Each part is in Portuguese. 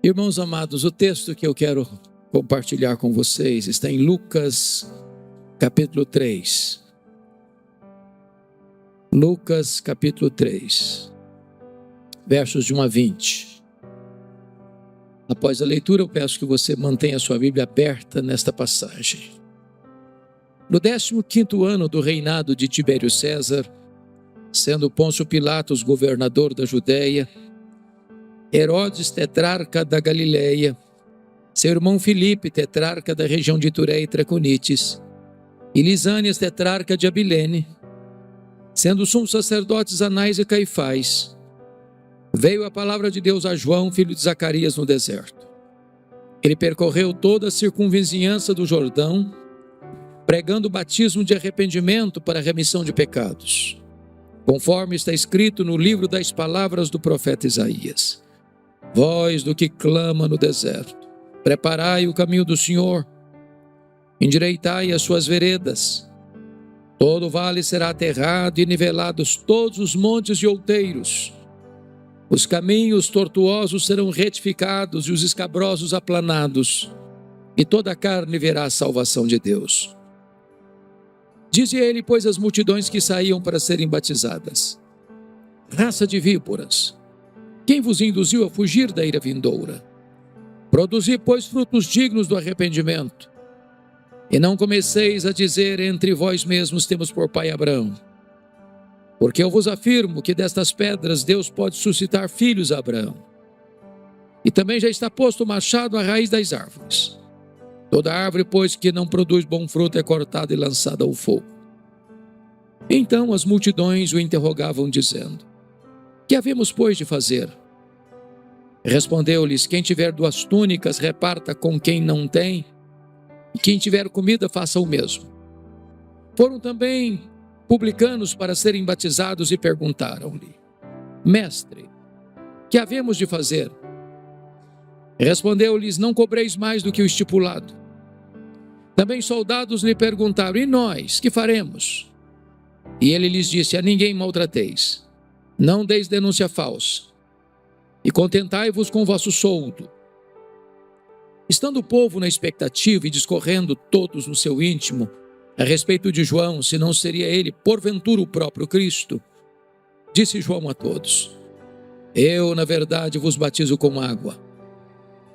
Irmãos amados, o texto que eu quero compartilhar com vocês está em Lucas, capítulo 3. Lucas, capítulo 3, versos de 1 a 20. Após a leitura, eu peço que você mantenha a sua Bíblia aberta nesta passagem. No 15º ano do reinado de Tibério César, sendo Pôncio Pilatos governador da Judéia, Herodes, tetrarca da Galileia, seu irmão Filipe, tetrarca da região de Tureia e Traconites, e Lisânias, tetrarca de Abilene, sendo sumos sacerdotes Anás e Caifás, veio a palavra de Deus a João, filho de Zacarias, no deserto. Ele percorreu toda a circunvizinhança do Jordão, pregando o batismo de arrependimento para a remissão de pecados, conforme está escrito no livro das palavras do profeta Isaías. Voz do que clama no deserto, preparai o caminho do Senhor, endireitai as suas veredas. Todo vale será aterrado e nivelados todos os montes e outeiros. Os caminhos tortuosos serão retificados e os escabrosos aplanados, e toda a carne verá a salvação de Deus. Dizia ele, pois, às multidões que saíam para serem batizadas: raça de víboras, quem vos induziu a fugir da ira vindoura? Produzi, pois, frutos dignos do arrependimento, e não comeceis a dizer entre vós mesmos: temos por pai Abraão. Porque eu vos afirmo que destas pedras Deus pode suscitar filhos a Abraão. E também já está posto o machado à raiz das árvores. Toda árvore, pois, que não produz bom fruto é cortada e lançada ao fogo. Então as multidões o interrogavam, dizendo: que havemos, pois, de fazer? Respondeu-lhes: quem tiver 2 túnicas, reparta com quem não tem, e quem tiver comida, faça o mesmo. Foram também publicanos para serem batizados e perguntaram-lhe: mestre, que havemos de fazer? Respondeu-lhes: não cobreis mais do que o estipulado. Também soldados lhe perguntaram: e nós, que faremos? E ele lhes disse: a ninguém maltrateis, não deis denúncia falsa, e contentai-vos com o vosso soldo. Estando o povo na expectativa e discorrendo todos no seu íntimo a respeito de João, se não seria ele porventura o próprio Cristo, disse João a todos: eu, na verdade, vos batizo com água,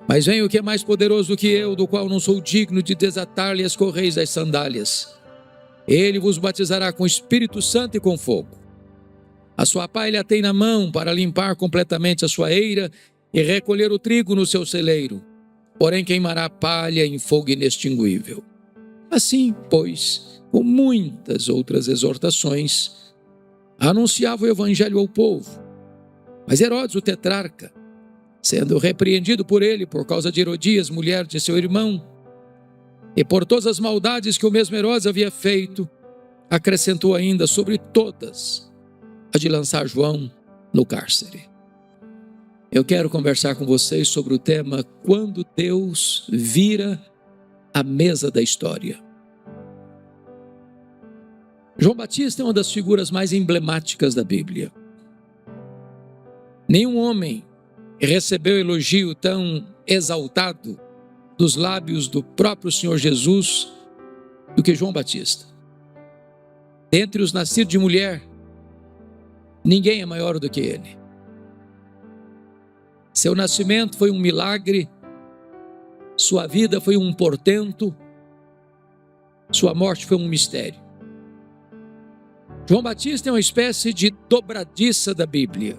mas vem o que é mais poderoso do que eu, do qual não sou digno de desatar-lhe as correias das sandálias. Ele vos batizará com Espírito Santo e com fogo. A sua pá ele a tem na mão para limpar completamente a sua eira e recolher o trigo no seu celeiro, porém queimará a palha em fogo inextinguível. Assim, pois, com muitas outras exortações, anunciava o evangelho ao povo. Mas Herodes, o tetrarca, sendo repreendido por ele por causa de Herodias, mulher de seu irmão, e por todas as maldades que o mesmo Herodes havia feito, acrescentou ainda sobre todas a de lançar João no cárcere. Eu quero conversar com vocês sobre o tema: quando Deus vira a mesa da história. João Batista é uma das figuras mais emblemáticas da Bíblia. Nenhum homem recebeu elogio tão exaltado dos lábios do próprio Senhor Jesus do que João Batista. Dentre os nascidos de mulher, ninguém é maior do que ele. Seu nascimento foi um milagre, sua vida foi um portento, sua morte foi um mistério. João Batista é uma espécie de dobradiça da Bíblia.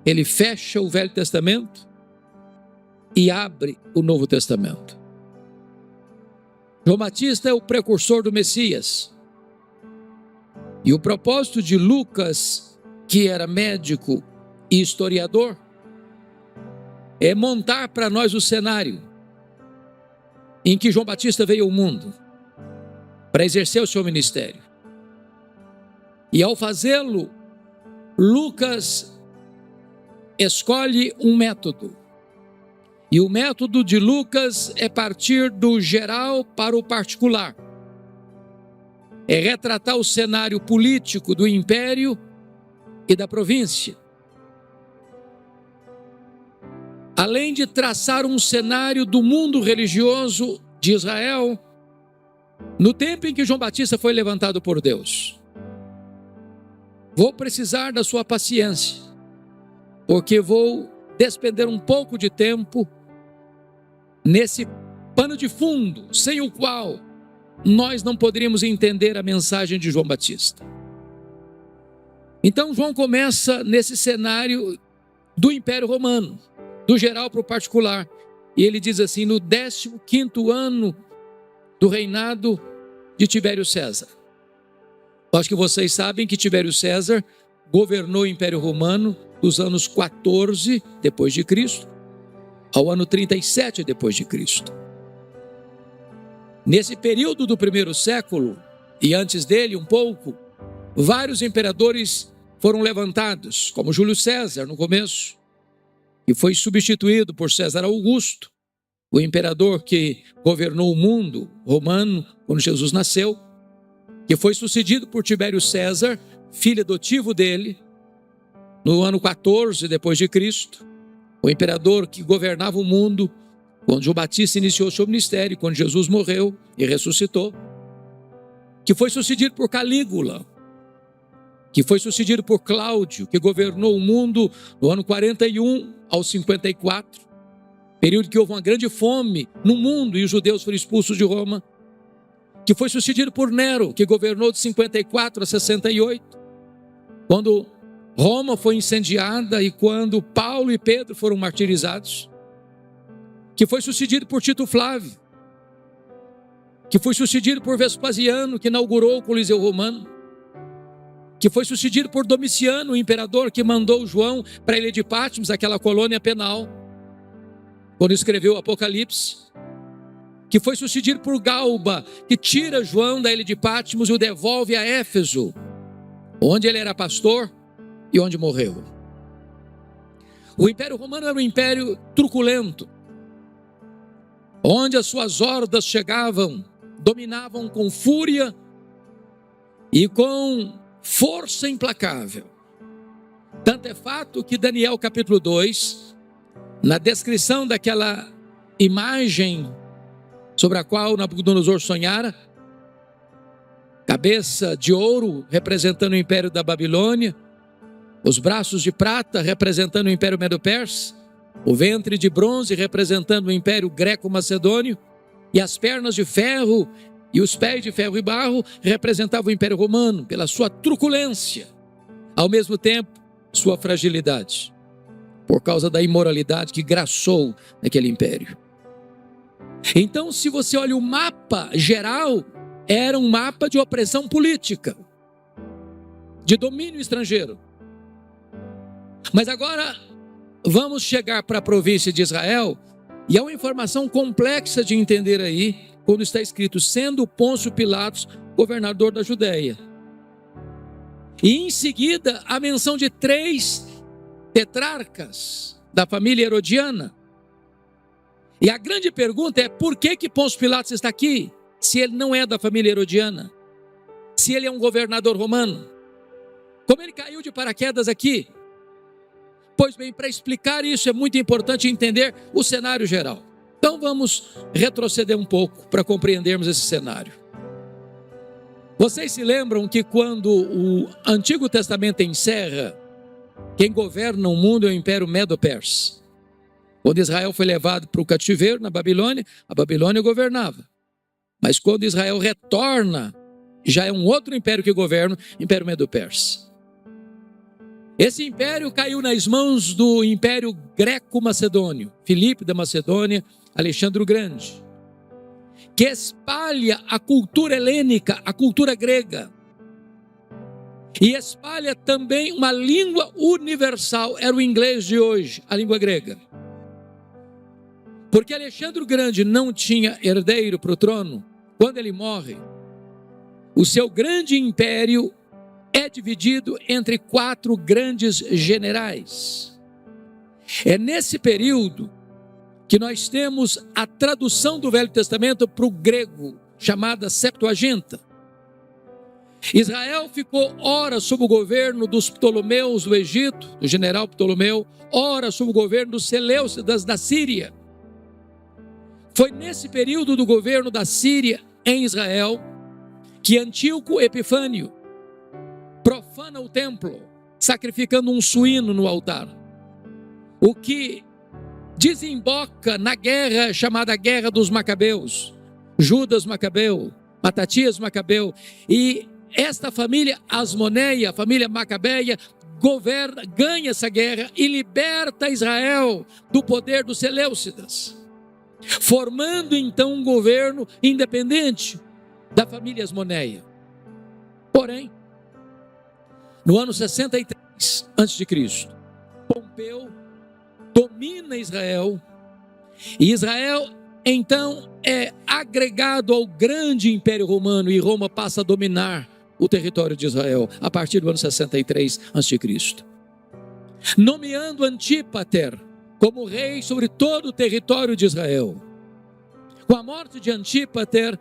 Ele fecha o Velho Testamento e abre o Novo Testamento. João Batista é o precursor do Messias. E o propósito de Lucas, que era médico e historiador, é montar para nós o cenário em que João Batista veio ao mundo para exercer o seu ministério. E ao fazê-lo, Lucas escolhe um método. E o método de Lucas é partir do geral para o particular. É retratar o cenário político do império e da província. além de traçar um cenário do mundo religioso de Israel, no tempo em que João Batista foi levantado por Deus. Vou precisar da sua paciência, porque vou despender um pouco de tempo nesse pano de fundo, sem o qual nós não poderíamos entender a mensagem de João Batista. Então João começa nesse cenário do Império Romano, do geral para o particular. E ele diz assim: no 15º ano do reinado de Tibério César. Acho que vocês sabem que Tibério César governou o Império Romano dos anos 14 depois de Cristo ao ano 37 depois de Cristo. Nesse período do primeiro século, e antes dele um pouco, vários imperadores foram levantados, como Júlio César no começo, que foi substituído por César Augusto, o imperador que governou o mundo romano quando Jesus nasceu, que foi sucedido por Tibério César, filho adotivo dele, no ano 14 depois de Cristo, o imperador que governava o mundo quando João Batista iniciou seu ministério, quando Jesus morreu e ressuscitou, que foi sucedido por Calígula, que foi sucedido por Cláudio, que governou o mundo no ano 41 ao 54, período que houve uma grande fome no mundo e os judeus foram expulsos de Roma, que foi sucedido por Nero, que governou de 54 a 68, quando Roma foi incendiada e quando Paulo e Pedro foram martirizados, que foi sucedido por Tito Flávio, que foi sucedido por Vespasiano, que inaugurou o Coliseu Romano, que foi sucedido por Domiciano, o imperador que mandou João para a ilha de Patmos, aquela colônia penal, quando escreveu o Apocalipse, que foi sucedido por Galba, que tira João da ilha de Patmos e o devolve a Éfeso, onde ele era pastor e onde morreu. O Império Romano era um império truculento, onde as suas hordas chegavam, dominavam com fúria e com força implacável. Tanto é fato que Daniel capítulo 2, na descrição daquela imagem sobre a qual Nabucodonosor sonhara, cabeça de ouro representando o império da Babilônia, os braços de prata representando o império Medo-Persa, o ventre de bronze representando o império greco-macedônio, e as pernas de ferro e os pés de ferro e barro representavam o império romano, pela sua truculência, ao mesmo tempo sua fragilidade, por causa da imoralidade que graçou naquele império. Então, se você olha o mapa geral, era um mapa de opressão política, de domínio estrangeiro. Mas agora vamos chegar para a província de Israel, e há uma informação complexa de entender aí, quando está escrito, sendo Pôncio Pilatos governador da Judéia. E em seguida, a menção de 3 tetrarcas da família herodiana. E a grande pergunta é, por que Pôncio Pilatos está aqui, se ele não é da família herodiana? Se ele é um governador romano? Como ele caiu de paraquedas aqui? Pois bem, para explicar isso é muito importante entender o cenário geral. Então vamos retroceder um pouco para compreendermos esse cenário. Vocês se lembram que quando o Antigo Testamento encerra, quem governa o mundo é o Império Medo-Persa. Quando Israel foi levado para o cativeiro na Babilônia, a Babilônia governava. Mas quando Israel retorna, já é um outro império que governa, o Império Medo-Persa. Esse império caiu nas mãos do Império Greco-Macedônio, Filipe da Macedônia, Alexandre o Grande, que espalha a cultura helênica, a cultura grega, e espalha também uma língua universal, era o inglês de hoje, a língua grega. Porque Alexandre o Grande não tinha herdeiro para o trono, quando ele morre, o seu grande império é dividido entre 4 grandes generais. É nesse período que nós temos a tradução do Velho Testamento para o grego, chamada Septuaginta. Israel ficou ora sob o governo dos Ptolomeus do Egito, do general Ptolomeu, ora sob o governo dos Seleucidas da Síria. Foi nesse período do governo da Síria em Israel que Antíoco Epifânio profana o templo, sacrificando um suíno no altar. O que desemboca na guerra chamada Guerra dos Macabeus. Judas Macabeu, Matatias Macabeu, e esta família Asmoneia, a família Macabeia, ganha essa guerra e liberta Israel do poder dos Seleucidas, formando então um governo independente da família Asmoneia. Porém, no ano 63 a.C., Pompeu domina Israel, e Israel então é agregado ao grande Império Romano, e Roma passa a dominar o território de Israel a partir do ano 63 a.C., nomeando Antípater como rei sobre todo o território de Israel. Com a morte de Antípater,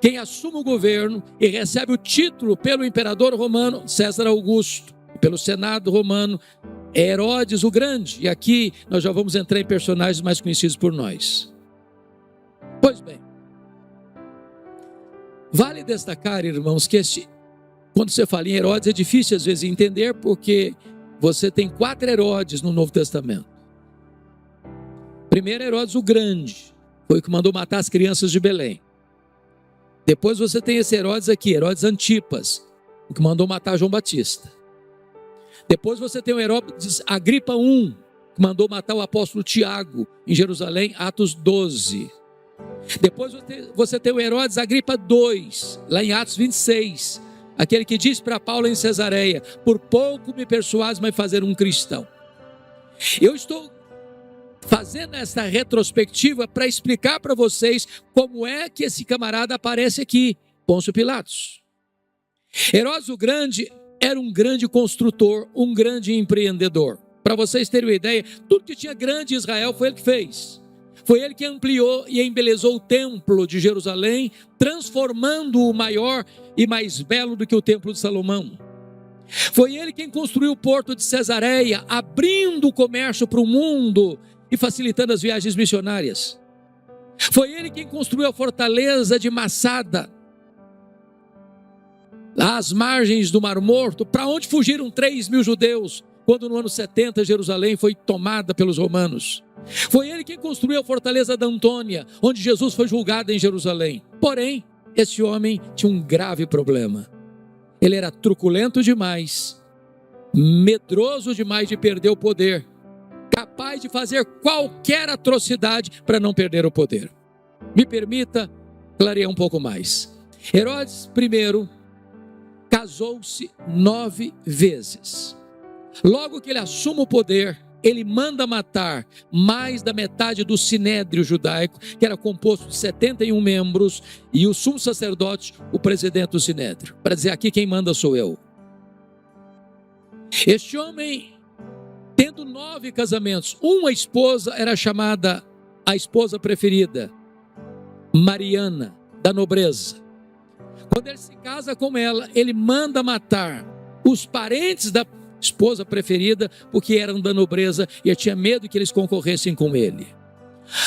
quem assume o governo e recebe o título pelo imperador romano, César Augusto, e pelo Senado romano, é Herodes o Grande. E aqui nós já vamos entrar em personagens mais conhecidos por nós. Pois bem, vale destacar, irmãos, que quando você fala em Herodes é difícil às vezes entender, porque você tem 4 Herodes no Novo Testamento. Primeiro, Herodes o Grande, foi o que mandou matar as crianças de Belém. Depois você tem esse Herodes aqui, Herodes Antipas, o que mandou matar João Batista. Depois você tem o Herodes Agripa I, que mandou matar o apóstolo Tiago em Jerusalém, Atos 12. Depois você tem o Herodes Agripa II, lá em Atos 26, aquele que disse para Paulo em Cesareia: por pouco me persuades, mas fazer um cristão. Eu estou fazendo essa retrospectiva para explicar para vocês como é que esse camarada aparece aqui, Pôncio Pilatos. Herodes o Grande era um grande construtor, um grande empreendedor. Para vocês terem uma ideia, tudo que tinha grande em Israel foi ele que fez. Foi ele que ampliou e embelezou o templo de Jerusalém, transformando-o maior e mais belo do que o templo de Salomão. Foi ele quem construiu o porto de Cesareia, abrindo o comércio para o mundo e facilitando as viagens missionárias. Foi ele quem construiu a fortaleza de Massada, às margens do Mar Morto, para onde fugiram 3.000 judeus, quando no ano 70 Jerusalém foi tomada pelos romanos. Foi ele quem construiu a fortaleza da Antônia, onde Jesus foi julgado em Jerusalém. Porém, esse homem tinha um grave problema. Ele era truculento demais, medroso demais de perder o poder, capaz de fazer qualquer atrocidade para não perder o poder. Me permita clarear um pouco mais. Herodes I casou-se 9 vezes. Logo que ele assume o poder, ele manda matar mais da metade do sinédrio judaico, que era composto de 71 membros, e o sumo sacerdote, o presidente do sinédrio, para dizer: aqui quem manda sou eu. Este homem, tendo 9 casamentos, uma esposa era chamada a esposa preferida, Mariana, da nobreza. Quando ele se casa com ela, ele manda matar os parentes da esposa preferida, porque eram da nobreza e ele tinha medo que eles concorressem com ele.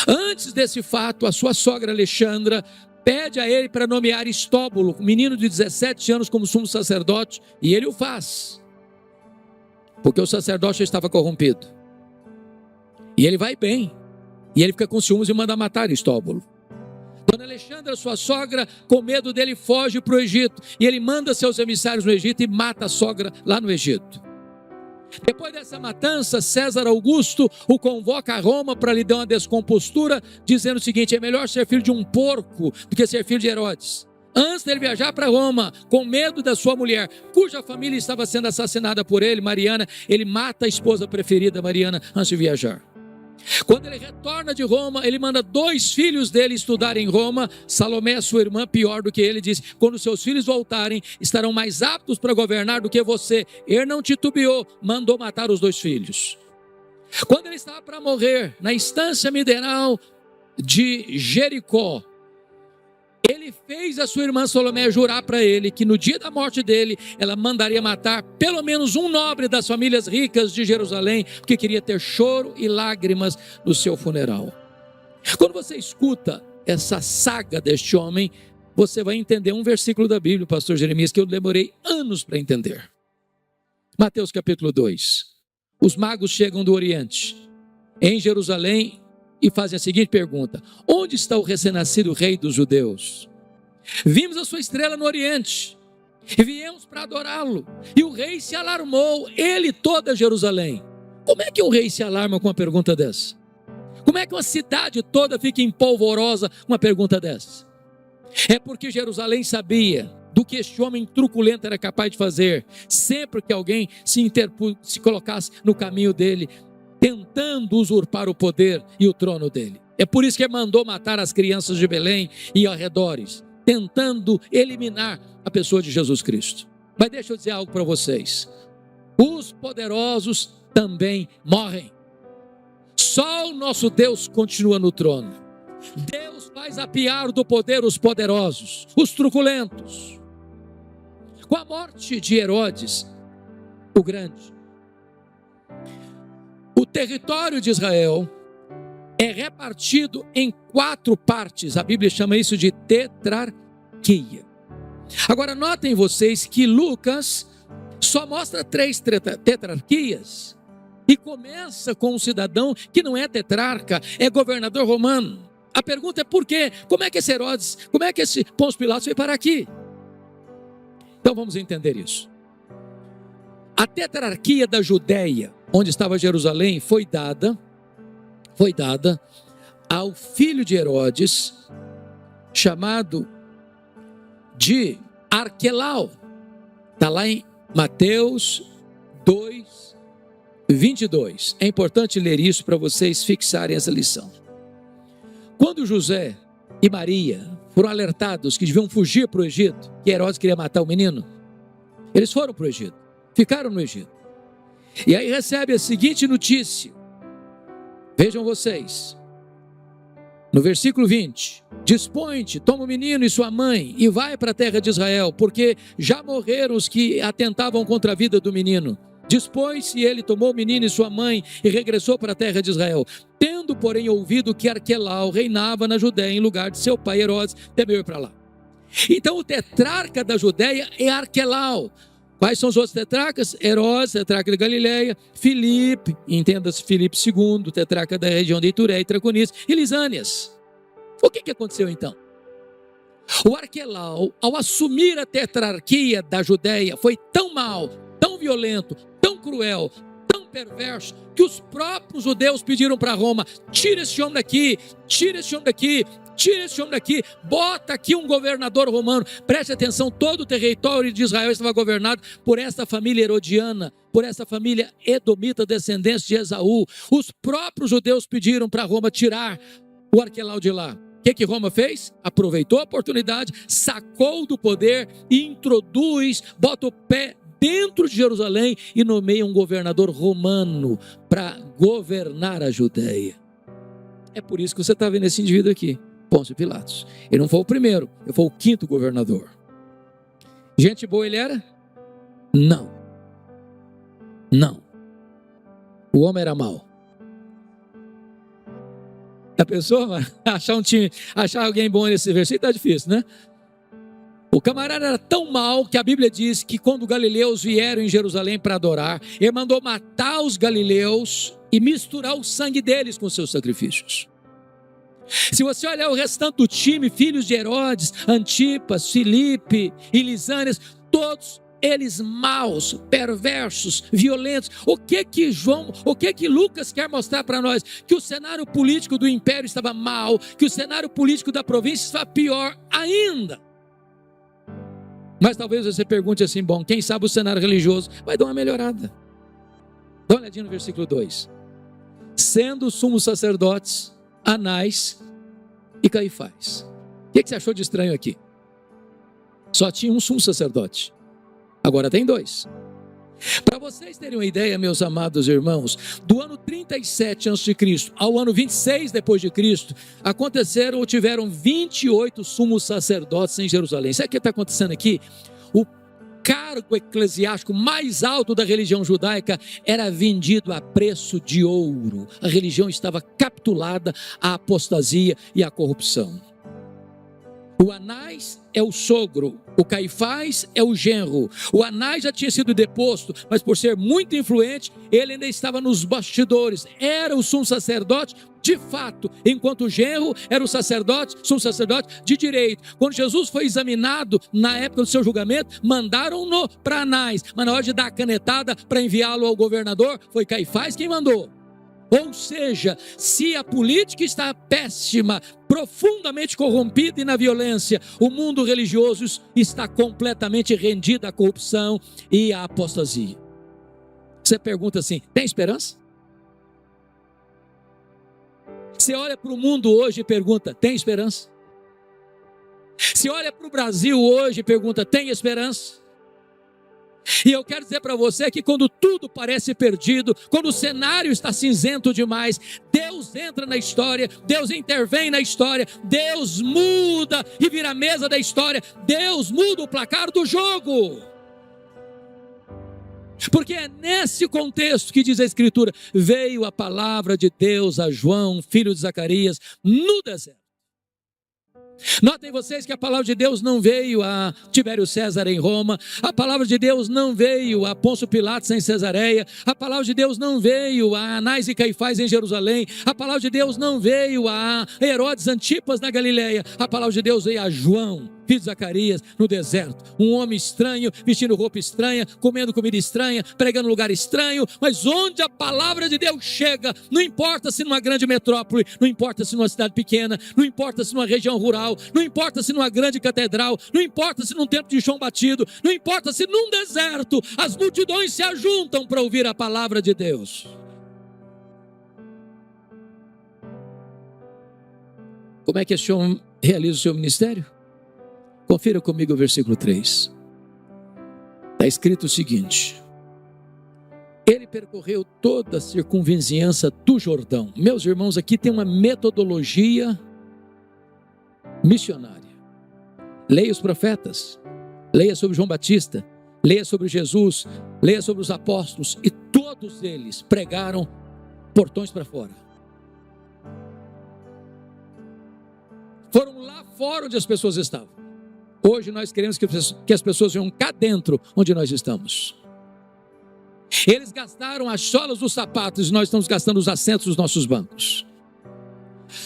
Antes desse fato, a sua sogra Alexandra pede a ele para nomear Estóbulo, um menino de 17 anos, como sumo sacerdote, e ele o faz, porque o sacerdote estava corrompido. E ele vai bem, e ele fica com ciúmes e manda matar Estóbulo. Dona Alexandra, sua sogra, com medo dele, foge para o Egito, e ele manda seus emissários no Egito e mata a sogra lá no Egito. Depois dessa matança, César Augusto o convoca a Roma para lhe dar uma descompostura, dizendo o seguinte: é melhor ser filho de um porco do que ser filho de Herodes. Antes dele viajar para Roma, com medo da sua mulher, cuja família estava sendo assassinada por ele, Mariana, ele mata a esposa preferida, Mariana, antes de viajar. Quando ele retorna de Roma, ele manda 2 filhos dele estudar em Roma. Salomé, sua irmã, pior do que ele, diz: quando seus filhos voltarem, estarão mais aptos para governar do que você. Ele não titubeou, mandou matar os 2 filhos. Quando ele estava para morrer, na estância mineral de Jericó, Ele fez a sua irmã Salomé jurar para ele que no dia da morte dele, ela mandaria matar pelo menos um nobre das famílias ricas de Jerusalém, porque queria ter choro e lágrimas no seu funeral. Quando você escuta essa saga deste homem, você vai entender um versículo da Bíblia, pastor Jeremias, que eu demorei anos para entender. Mateus capítulo 2. Os magos chegam do Oriente, em Jerusalém, e fazem a seguinte pergunta: onde está o recém-nascido rei dos judeus? Vimos a sua estrela no Oriente, e viemos para adorá-lo. E o rei se alarmou, ele e toda Jerusalém. Como é que o rei se alarma com uma pergunta dessa? Como é que uma cidade toda fica empolvorosa com uma pergunta dessa? É porque Jerusalém sabia do que este homem truculento era capaz de fazer, sempre que alguém se colocasse no caminho dele, tentando usurpar o poder e o trono dele. É por isso que ele mandou matar as crianças de Belém e arredores, tentando eliminar a pessoa de Jesus Cristo. Mas deixa eu dizer algo para vocês: os poderosos também morrem. Só o nosso Deus continua no trono. Deus faz apiar do poder os poderosos, os truculentos. Com a morte de Herodes o Grande, o território de Israel é repartido em 4 partes. A Bíblia chama isso de tetrarquia. Agora notem vocês que Lucas só mostra 3 tetrarquias e começa com um cidadão que não é tetrarca, é governador romano. A pergunta é por quê? Como é que esse Herodes, como é que esse Pôncio Pilatos veio parar aqui? Então vamos entender isso. A tetrarquia da Judéia, onde estava Jerusalém, foi dada ao filho de Herodes, chamado de Arquelau. Está lá em Mateus 2, 22. É importante ler isso para vocês fixarem essa lição. Quando José e Maria foram alertados que deviam fugir para o Egito, que Herodes queria matar o menino, eles foram para o Egito, ficaram no Egito. E aí recebe a seguinte notícia. Vejam vocês, no versículo 20: dispõe-te, toma o menino e sua mãe e vai para a terra de Israel, porque já morreram os que atentavam contra a vida do menino. Dispôs-se ele, tomou o menino e sua mãe e regressou para a terra de Israel. Tendo, porém, ouvido que Arquelau reinava na Judéia em lugar de seu pai Herodes, temeu ir para lá. Então o tetrarca da Judéia é Arquelau. Quais são os outros tetrarcas? Herodes, tetrarca de Galileia, Filipe, entenda-se Filipe II, tetrarca da região de Ituré e Traconice, e Lisânias. O que aconteceu então? O Arquelau, ao assumir a tetrarquia da Judéia, foi tão mau, tão violento, tão cruel, tão perverso, que os próprios judeus pediram para Roma: tira esse homem daqui, tira esse homem daqui, tira esse homem daqui, bota aqui um governador romano. Preste atenção, todo o território de Israel estava governado por esta família herodiana, por essa família edomita, descendente de Esaú. Os próprios judeus pediram para Roma tirar o Arquelau de lá. O que Roma fez? Aproveitou a oportunidade, sacou do poder e introduz, bota o pé dentro de Jerusalém e nomeia um governador romano para governar a Judéia. É por isso que você está vendo esse indivíduo aqui, Pôncio Pilatos. Ele não foi o primeiro, ele foi o 5º governador. Gente boa ele era? Não. O homem era mau. A pessoa achar alguém bom nesse versículo está difícil, né? O camarada era tão mau que a Bíblia diz que quando os galileus vieram em Jerusalém para adorar, ele mandou matar os galileus e misturar o sangue deles com seus sacrifícios. Se você olhar o restante do time, filhos de Herodes, Antipas, Filipe e Lisânias, todos eles maus, perversos, violentos. O que Lucas quer mostrar para nós? Que o cenário político do império estava mal, que o cenário político da província estava pior ainda. Mas talvez você pergunte assim: bom, quem sabe o cenário religioso vai dar uma melhorada. Dá uma olhadinha no versículo 2. Sendo os sumos sacerdotes Anás e Caifás. O que você achou de estranho aqui? Só tinha um sumo sacerdote. Agora tem 2. Para vocês terem uma ideia, meus amados irmãos, do ano 37 a.C. ao ano 26 depois de Cristo, aconteceram ou tiveram 28 sumos sacerdotes em Jerusalém. Sabe o que está acontecendo aqui? O cargo eclesiástico mais alto da religião judaica era vendido a preço de ouro. A religião estava capitulada à apostasia e à corrupção. O Anás é o sogro, o Caifás é o genro. O Anás já tinha sido deposto, mas por ser muito influente, ele ainda estava nos bastidores. Era o sumo sacerdote de fato, enquanto o genro era o sacerdote, sumo sacerdote de direito. Quando Jesus foi examinado na época do seu julgamento, mandaram-no para Anás, mas na hora de dar a canetada para enviá-lo ao governador, foi Caifás quem mandou. Ou seja, se a política está péssima, profundamente corrompida e na violência, o mundo religioso está completamente rendido à corrupção e à apostasia. Você pergunta assim, tem esperança? Você olha para o mundo hoje e pergunta, tem esperança? Você olha para o Brasil hoje e pergunta, tem esperança? E eu quero dizer para você que quando tudo parece perdido, quando o cenário está cinzento demais, Deus entra na história, Deus intervém na história, Deus muda e vira a mesa da história, Deus muda o placar do jogo. Porque é nesse contexto que diz a Escritura, veio a palavra de Deus a João, filho de Zacarias, no deserto. Notem vocês que a palavra de Deus não veio a Tibério César em Roma, a palavra de Deus não veio a Pôncio Pilatos em Cesareia, a palavra de Deus não veio a Anás e Caifás em Jerusalém, a palavra de Deus não veio a Herodes Antipas na Galileia, a palavra de Deus veio a João, filho de Zacarias, no deserto, um homem estranho, vestindo roupa estranha, comendo comida estranha, pregando lugar estranho, mas onde a palavra de Deus chega, não importa se numa grande metrópole, não importa se numa cidade pequena, não importa se numa região rural, não importa se numa grande catedral, não importa se num templo de chão batido, não importa se num deserto, as multidões se ajuntam para ouvir a palavra de Deus. Como é que esse homem realiza o seu ministério? Confira comigo o versículo 3. Está escrito o seguinte: ele percorreu toda a circunvizinhança do Jordão. Meus irmãos, aqui tem uma metodologia missionária. Leia os profetas, leia sobre João Batista, leia sobre Jesus, leia sobre os apóstolos, e todos eles pregaram portões para fora. Foram lá fora onde as pessoas estavam. Hoje nós queremos que as pessoas venham cá dentro onde nós estamos. Eles gastaram as solas dos sapatos e nós estamos gastando os assentos dos nossos bancos.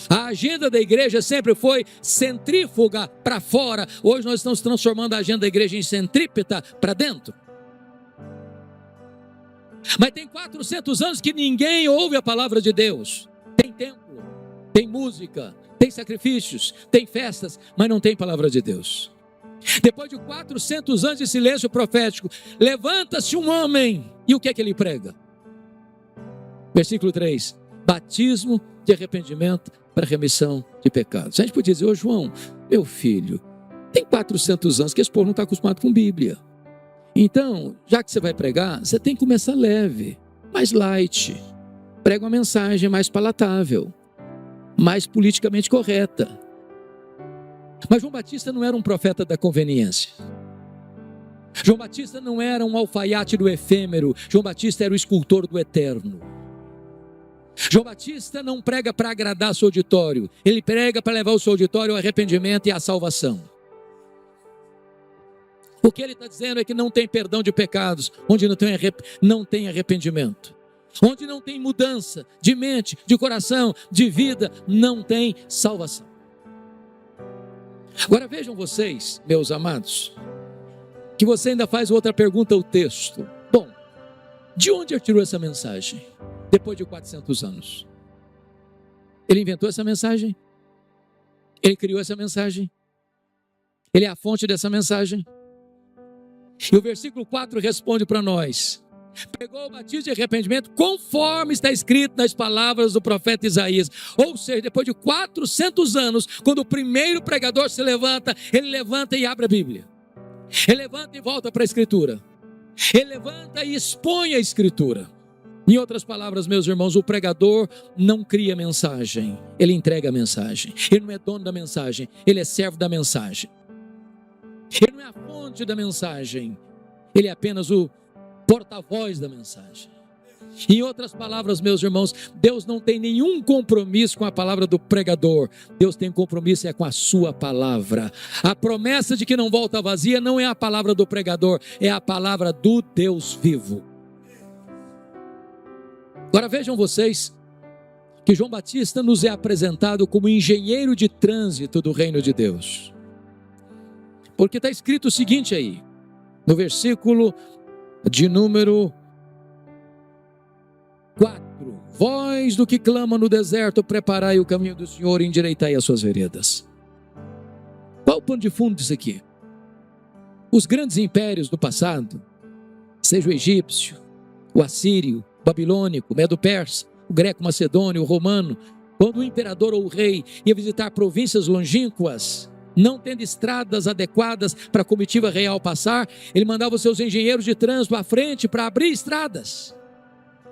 A agenda da igreja sempre foi centrífuga para fora. Hoje nós estamos transformando a agenda da igreja em centrípeta para dentro. Mas tem 400 anos que ninguém ouve a palavra de Deus. Tem templo, tem música, tem sacrifícios, tem festas, mas não tem palavra de Deus. Depois de 400 anos de silêncio profético, levanta-se um homem, e o que é que ele prega? Versículo 3, batismo de arrependimento para remissão de pecados. A gente podia dizer, ô João, meu filho, tem 400 anos que esse povo não está acostumado com Bíblia. Então, já que você vai pregar, você tem que começar leve, mais light. Prega uma mensagem mais palatável, mais politicamente correta. Mas João Batista não era um profeta da conveniência. João Batista não era um alfaiate do efêmero. João Batista era o escultor do eterno. João Batista não prega para agradar seu auditório. Ele prega para levar o seu auditório ao arrependimento e à salvação. O que ele está dizendo é que não tem perdão de pecados onde não tem arrependimento. Onde não tem mudança de mente, de coração, de vida, não tem salvação. Agora vejam vocês, meus amados, que você ainda faz outra pergunta ao texto. Bom, de onde ele tirou essa mensagem? Depois de 400 anos. Ele inventou essa mensagem? Ele criou essa mensagem? Ele é a fonte dessa mensagem? E o versículo 4 responde para nós. Pegou o batismo de arrependimento conforme está escrito nas palavras do profeta Isaías. Ou seja, depois de 400 anos, quando o primeiro pregador se levanta, ele levanta e abre a Bíblia. Ele levanta e volta para a Escritura. Ele levanta e expõe a Escritura. Em outras palavras, meus irmãos, o pregador não cria mensagem, ele entrega a mensagem. Ele não é dono da mensagem, ele é servo da mensagem. Ele não é a fonte da mensagem, ele é apenas o porta-voz da mensagem. Em outras palavras, meus irmãos, Deus não tem nenhum compromisso com a palavra do pregador. Deus tem compromisso com a sua palavra. A promessa de que não volta vazia não é a palavra do pregador, é a palavra do Deus vivo. Agora vejam vocês que João Batista nos é apresentado como engenheiro de trânsito do reino de Deus. Porque está escrito o seguinte aí, no versículo de número 4: Voz do que clama no deserto, preparai o caminho do Senhor e endireitai as suas veredas. Qual o pano de fundo disso aqui? Os grandes impérios do passado, seja o egípcio, o assírio, o babilônico, o medo-persa, o greco-macedônio, o romano, quando o imperador ou o rei ia visitar províncias longínquas, não tendo estradas adequadas para a comitiva real passar, ele mandava os seus engenheiros de trânsito à frente para abrir estradas.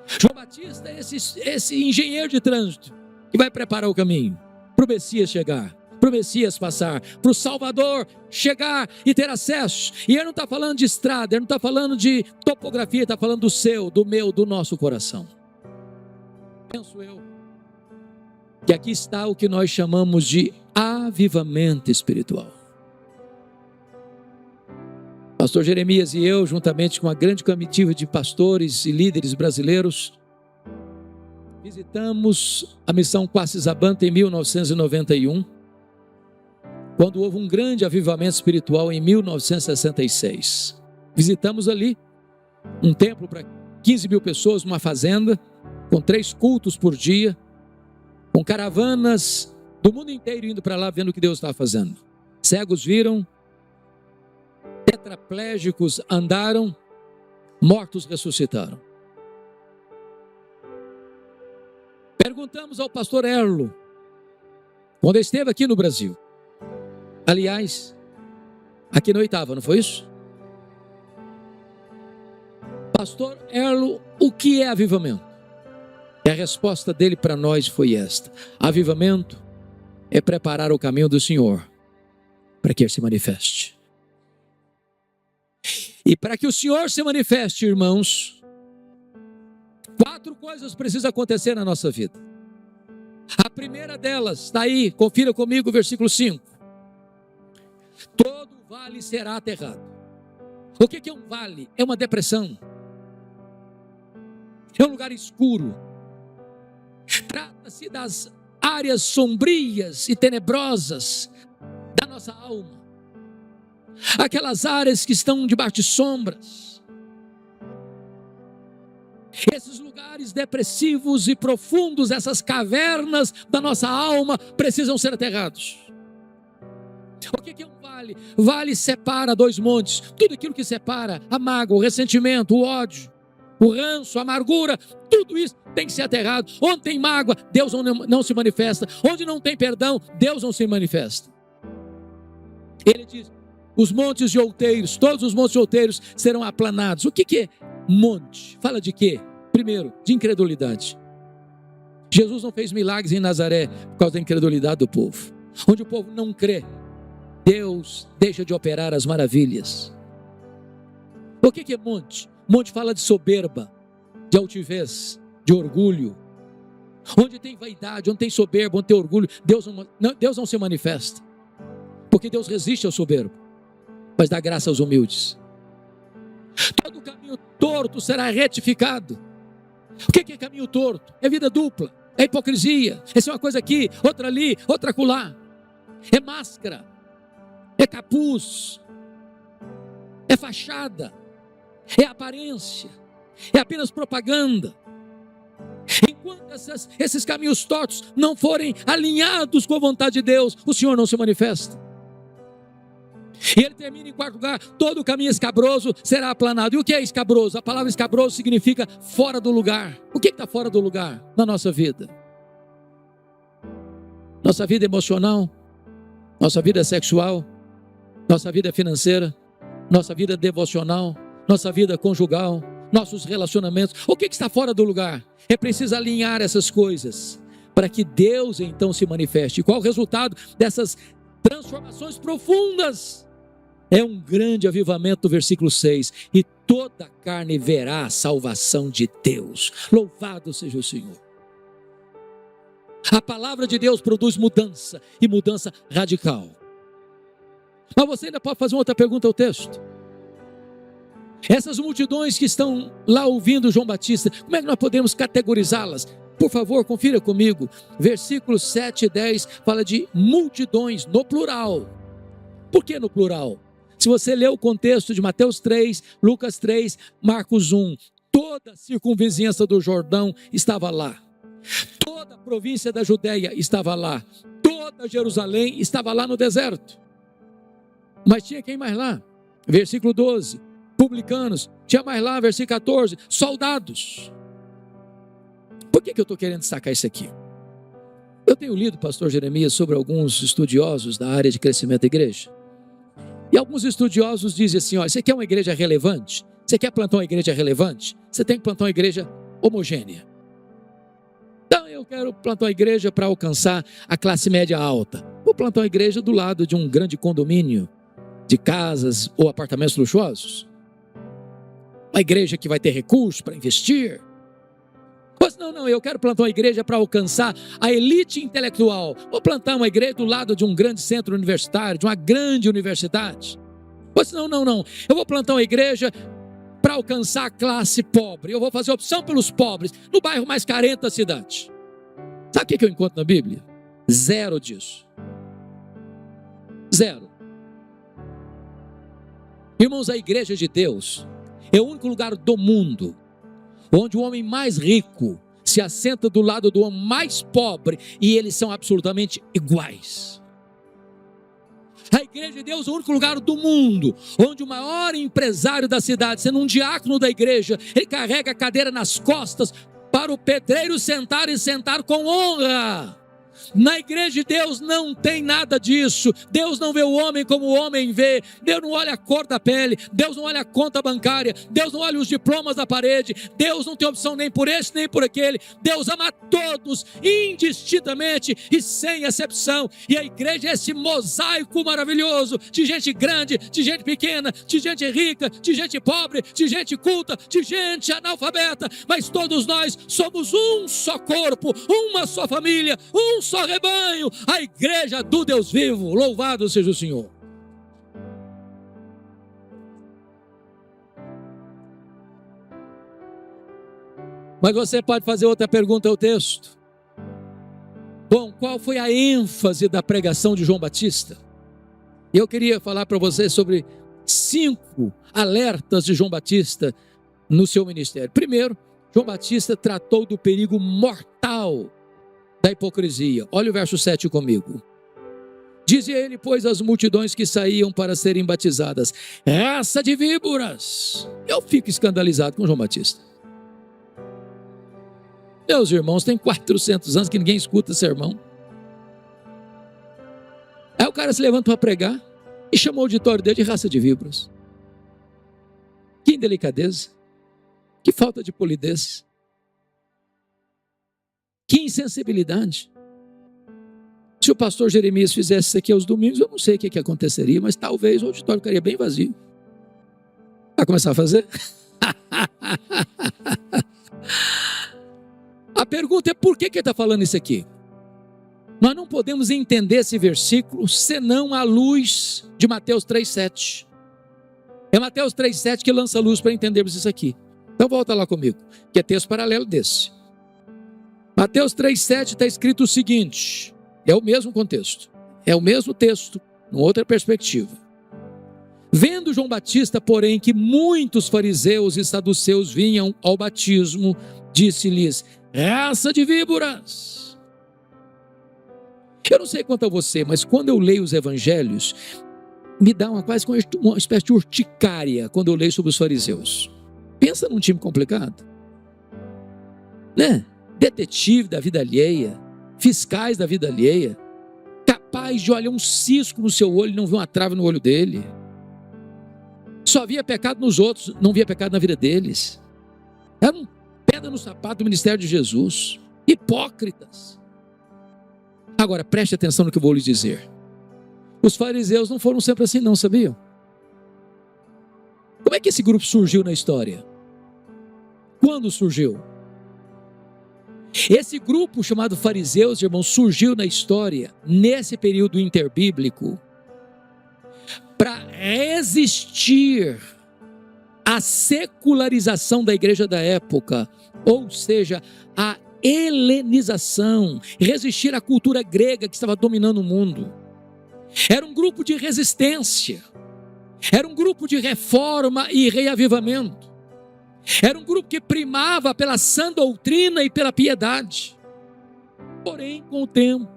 João Batista é esse engenheiro de trânsito que vai preparar o caminho para o Messias chegar, para o Messias passar, para o Salvador chegar e ter acesso. E ele não está falando de estrada, ele não está falando de topografia, ele está falando do seu, do meu, do nosso coração. Penso eu que aqui está o que nós chamamos de avivamento espiritual. Pastor Jeremias e eu, juntamente com uma grande comitiva de pastores e líderes brasileiros, visitamos a missão Quacisabanta em 1991, quando houve um grande avivamento espiritual em 1966. Visitamos ali um templo para 15 mil pessoas, numa fazenda, com 3 cultos por dia, com caravanas do mundo inteiro indo para lá, vendo o que Deus estava fazendo. Cegos viram, tetraplégicos andaram, mortos ressuscitaram. Perguntamos ao pastor Erlo, quando ele esteve aqui no Brasil, aliás, aqui na 8ª, não foi isso? Pastor Erlo, o que é avivamento? E a resposta dele para nós foi esta: avivamento é preparar o caminho do Senhor para que ele se manifeste. E para que o Senhor se manifeste, irmãos, 4 coisas precisam acontecer na nossa vida. A primeira delas, está aí, confira comigo o versículo 5. Todo vale será aterrado. O que é um vale? É uma depressão. É um lugar escuro. Trata-se das áreas sombrias e tenebrosas da nossa alma. Aquelas áreas que estão debaixo de sombras. Esses lugares depressivos e profundos, essas cavernas da nossa alma precisam ser aterrados. O que é um vale? Vale separa 2 montes. Tudo aquilo que separa, a mágoa, o ressentimento, o ódio, o ranço, a amargura, tudo isso tem que ser aterrado. Onde tem mágoa, Deus não se manifesta. Onde não tem perdão, Deus não se manifesta. Ele diz: os montes de outeiros, todos os montes de outeiros serão aplanados. O que é monte? Fala de quê? Primeiro, de incredulidade. Jesus não fez milagres em Nazaré por causa da incredulidade do povo. Onde o povo não crê, Deus deixa de operar as maravilhas. O que é monte? Monte fala de soberba, de altivez, de orgulho. Onde tem vaidade, onde tem soberba, onde tem orgulho, Deus não se manifesta. Porque Deus resiste ao soberbo, mas dá graça aos humildes. Todo caminho torto será retificado. O que é caminho torto? É vida dupla, é hipocrisia. Essa é uma coisa aqui, outra ali, outra acolá. É máscara, é capuz, é fachada, é aparência, é apenas propaganda. Enquanto esses caminhos tortos não forem alinhados com a vontade de Deus, o Senhor não se manifesta. E ele termina em 4º lugar: todo caminho escabroso será aplanado. E o que é escabroso? A palavra escabroso significa fora do lugar. O que está fora do lugar na nossa vida? Nossa vida emocional, nossa vida sexual, nossa vida financeira, nossa vida devocional, nossa vida conjugal, nossos relacionamentos. O que está fora do lugar? É preciso alinhar essas coisas para que Deus então se manifeste. E qual o resultado dessas transformações profundas? É um grande avivamento do versículo 6. E toda a carne verá a salvação de Deus. Louvado seja o Senhor. A palavra de Deus produz mudança, e mudança radical. Mas você ainda pode fazer uma outra pergunta ao texto. Essas multidões que estão lá ouvindo João Batista, como é que nós podemos categorizá-las? Por favor, confira comigo. Versículos 7 e 10 fala de multidões no plural. Por que no plural? Se você ler o contexto de Mateus 3, Lucas 3, Marcos 1, toda a circunvizinhança do Jordão estava lá. Toda a província da Judéia estava lá. Toda Jerusalém estava lá no deserto. Mas tinha quem mais lá? Versículo 12, publicanos. Tinha mais lá, versículo 14, soldados. Por que eu estou querendo destacar isso aqui? Eu tenho lido, pastor Jeremias, sobre alguns estudiosos da área de crescimento da igreja. E alguns estudiosos dizem assim, ó, você quer uma igreja relevante? Você quer plantar uma igreja relevante? Você tem que plantar uma igreja homogênea. Então eu quero plantar uma igreja para alcançar a classe média alta. Vou plantar uma igreja do lado de um grande condomínio de casas ou apartamentos luxuosos. Uma igreja que vai ter recursos para investir. Mas não, eu quero plantar uma igreja para alcançar a elite intelectual. Vou plantar uma igreja do lado de um grande centro universitário, de uma grande universidade. Mas não, eu vou plantar uma igreja para alcançar a classe pobre. Eu vou fazer opção pelos pobres, no bairro mais carente da cidade. Sabe o que eu encontro na Bíblia? Zero disso. Zero. Irmãos, a igreja de Deus é o único lugar do mundo onde o homem mais rico se assenta do lado do homem mais pobre e eles são absolutamente iguais. A igreja de Deus é o único lugar do mundo onde o maior empresário da cidade, sendo um diácono da igreja, ele carrega a cadeira nas costas para o pedreiro sentar e sentar com honra. Na igreja de Deus não tem nada disso. Deus não vê o homem como o homem vê. Deus não olha a cor da pele. Deus não olha a conta bancária. Deus não olha os diplomas da parede. Deus não tem opção nem por esse nem por aquele. Deus ama todos indistintamente e sem exceção. E a igreja é esse mosaico maravilhoso de gente grande, de gente pequena, de gente rica, de gente pobre, de gente culta, de gente analfabeta. Mas todos nós somos um só corpo, uma só família, um só rebanho, a igreja do Deus vivo. Louvado seja o Senhor. Mas você pode fazer outra pergunta ao texto. Bom, qual foi a ênfase da pregação de João Batista? Eu queria falar para você sobre 5 alertas de João Batista no seu ministério. Primeiro, João Batista tratou do perigo mortal da hipocrisia. Olha o verso 7 comigo. Dizia ele, pois, às multidões que saíam para serem batizadas: raça de víboras. Eu fico escandalizado com João Batista. Meus irmãos, tem 400 anos que ninguém escuta sermão. Aí o cara se levanta para pregar e chamou o auditório dele de raça de víboras. Que indelicadeza, que falta de polidez, que insensibilidade. Se o pastor Jeremias fizesse isso aqui aos domingos, eu não sei o que aconteceria, mas talvez o auditório ficaria bem vazio. Vai começar a fazer? A pergunta é: por que ele está falando isso aqui? Nós não podemos entender esse versículo senão à luz de Mateus 3,7. É Mateus 3,7 que lança a luz para entendermos isso aqui. Então volta lá comigo, que é texto paralelo desse. Mateus 3,7 está escrito o seguinte, é o mesmo contexto, é o mesmo texto, numa outra perspectiva. Vendo João Batista, porém, que muitos fariseus e saduceus vinham ao batismo, disse-lhes: raça de víboras. Eu não sei quanto a você, mas quando eu leio os evangelhos, me dá quase uma espécie de urticária quando eu leio sobre os fariseus. Pensa num time complicado, né? Detetive da vida alheia, fiscais da vida alheia, capaz de olhar um cisco no seu olho e não ver uma trave no olho dele. Só via pecado nos outros, não via pecado na vida deles. Eram pedra no sapato do ministério de Jesus. Hipócritas. Agora, preste atenção no que eu vou lhes dizer. Os fariseus não foram sempre assim não, sabiam? Como é que esse grupo surgiu na história? Quando surgiu? Esse grupo chamado fariseus, irmãos, surgiu na história, nesse período interbíblico, para resistir à secularização da igreja da época, ou seja, a helenização, resistir à cultura grega que estava dominando o mundo. Era um grupo de resistência, era um grupo de reforma e reavivamento. Era um grupo que primava pela sã doutrina e pela piedade. Porém, com o tempo,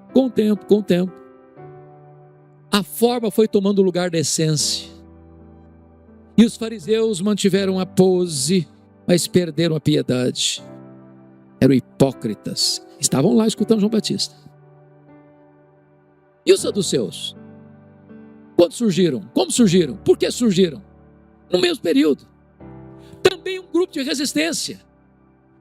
a forma foi tomando o lugar da essência. E os fariseus mantiveram a pose, mas perderam a piedade. Eram hipócritas. Estavam lá escutando João Batista. E os saduceus? Quando surgiram? Como surgiram? Por que surgiram? No mesmo período. Também um grupo de resistência,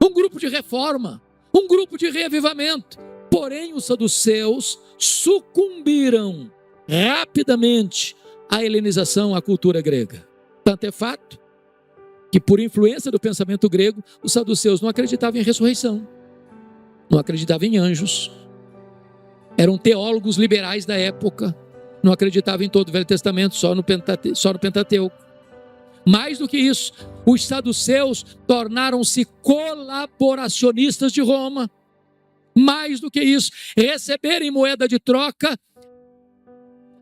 um grupo de reforma, um grupo de reavivamento. Porém, os saduceus sucumbiram rapidamente à helenização, à cultura grega. Tanto é fato que, por influência do pensamento grego, os saduceus não acreditavam em ressurreição, não acreditavam em anjos, eram teólogos liberais da época, não acreditavam em todo o Velho Testamento, só no Pentateuco. Mais do que isso, os saduceus tornaram-se colaboracionistas de Roma. Mais do que isso, receberam em moeda de troca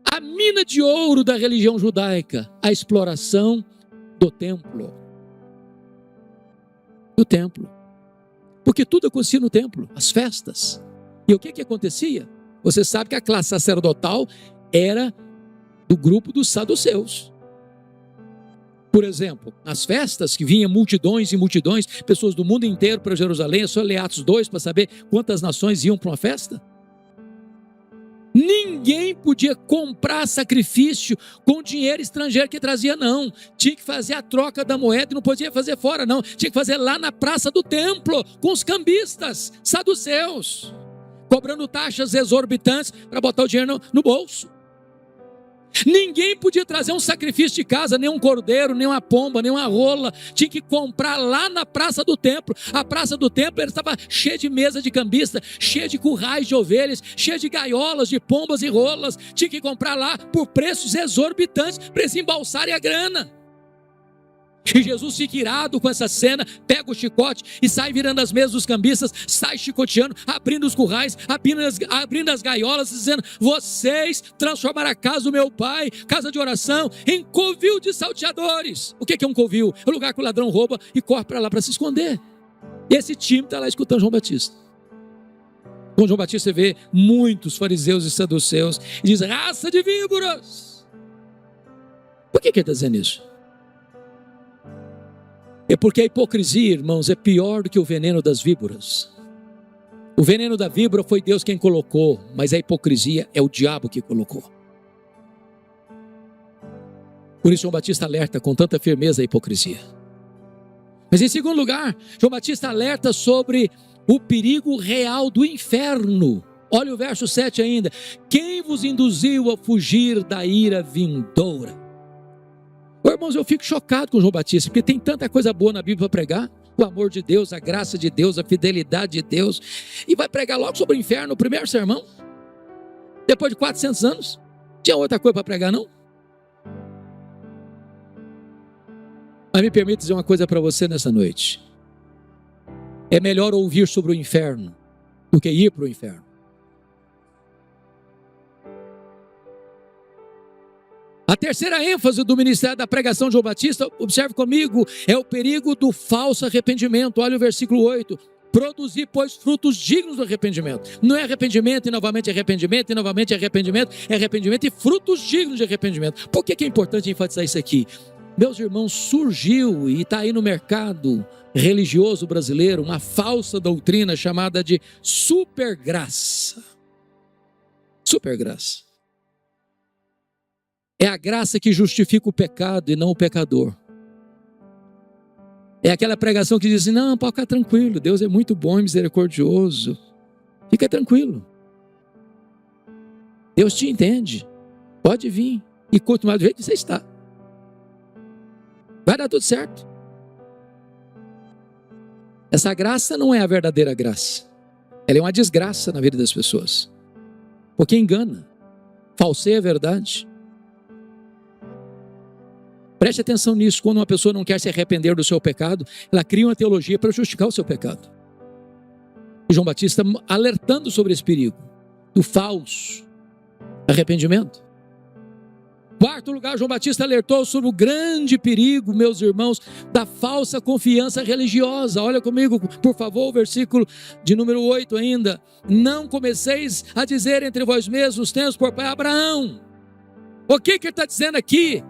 a mina de ouro da religião judaica, a exploração do templo. Do templo. Porque tudo acontecia no templo, as festas. E o que acontecia? Você sabe que a classe sacerdotal era do grupo dos saduceus. Por exemplo, nas festas que vinham multidões e multidões, pessoas do mundo inteiro para Jerusalém, é só ler Atos 2 para saber quantas nações iam para uma festa. Ninguém podia comprar sacrifício com dinheiro estrangeiro que trazia, não. Tinha que fazer a troca da moeda e não podia fazer fora, não. Tinha que fazer lá na praça do templo, com os cambistas, saduceus, cobrando taxas exorbitantes para botar o dinheiro no bolso. Ninguém podia trazer um sacrifício de casa, nem um cordeiro, nem uma pomba, nem uma rola. Tinha que comprar lá na praça do templo. A praça do templo estava cheia de mesa de cambista, cheia de currais de ovelhas, cheia de gaiolas de pombas e rolas. Tinha que comprar lá por preços exorbitantes para eles embalsarem a grana. E Jesus fica irado com essa cena, pega o chicote e sai virando as mesas dos cambistas, sai chicoteando, abrindo os currais, abrindo as gaiolas, dizendo: vocês transformaram a casa do meu pai, casa de oração, em covil de salteadores. O que é um covil? É o lugar que o ladrão rouba e corre para lá para se esconder. E esse time está lá escutando João Batista. Com João Batista você vê muitos fariseus e saduceus e diz: raça de víboras. Por que ele está dizendo isso? É porque a hipocrisia, irmãos, é pior do que o veneno das víboras. O veneno da víbora foi Deus quem colocou, mas a hipocrisia é o diabo que colocou. Por isso João Batista alerta com tanta firmeza a hipocrisia. Mas em segundo lugar, João Batista alerta sobre o perigo real do inferno. Olha o verso 7 ainda. Quem vos induziu a fugir da ira vindoura? Irmãos, eu fico chocado com João Batista, porque tem tanta coisa boa na Bíblia para pregar. O amor de Deus, a graça de Deus, a fidelidade de Deus. E vai pregar logo sobre o inferno no primeiro sermão. Depois de 400 anos. Tinha outra coisa para pregar, não? Mas me permite dizer uma coisa para você nessa noite. É melhor ouvir sobre o inferno do que ir para o inferno. A terceira ênfase do ministério da pregação de João Batista, observe comigo, é o perigo do falso arrependimento. Olha o versículo 8. Produzir, pois, frutos dignos do arrependimento. Não é arrependimento e novamente arrependimento e novamente arrependimento. É arrependimento e frutos dignos de arrependimento. Por que é importante enfatizar isso aqui? Meus irmãos, surgiu e está aí no mercado religioso brasileiro uma falsa doutrina chamada de supergraça. Supergraça. É a graça que justifica o pecado e não o pecador. É aquela pregação que diz assim, não, pode ficar tranquilo, Deus é muito bom e misericordioso. Fica tranquilo. Deus te entende. Pode vir. E continuar do jeito que você está. Vai dar tudo certo. Essa graça não é a verdadeira graça. Ela é uma desgraça na vida das pessoas. Porque engana. Falseia a verdade. Preste atenção nisso. Quando uma pessoa não quer se arrepender do seu pecado, ela cria uma teologia para justificar o seu pecado. E João Batista alertando sobre esse perigo do falso arrependimento. Quarto lugar, João Batista alertou sobre o grande perigo, meus irmãos, da falsa confiança religiosa. Olha comigo, por favor, o versículo de número 8 ainda. Não comeceis a dizer entre vós mesmos, temos por pai Abraão. O que ele está dizendo aqui?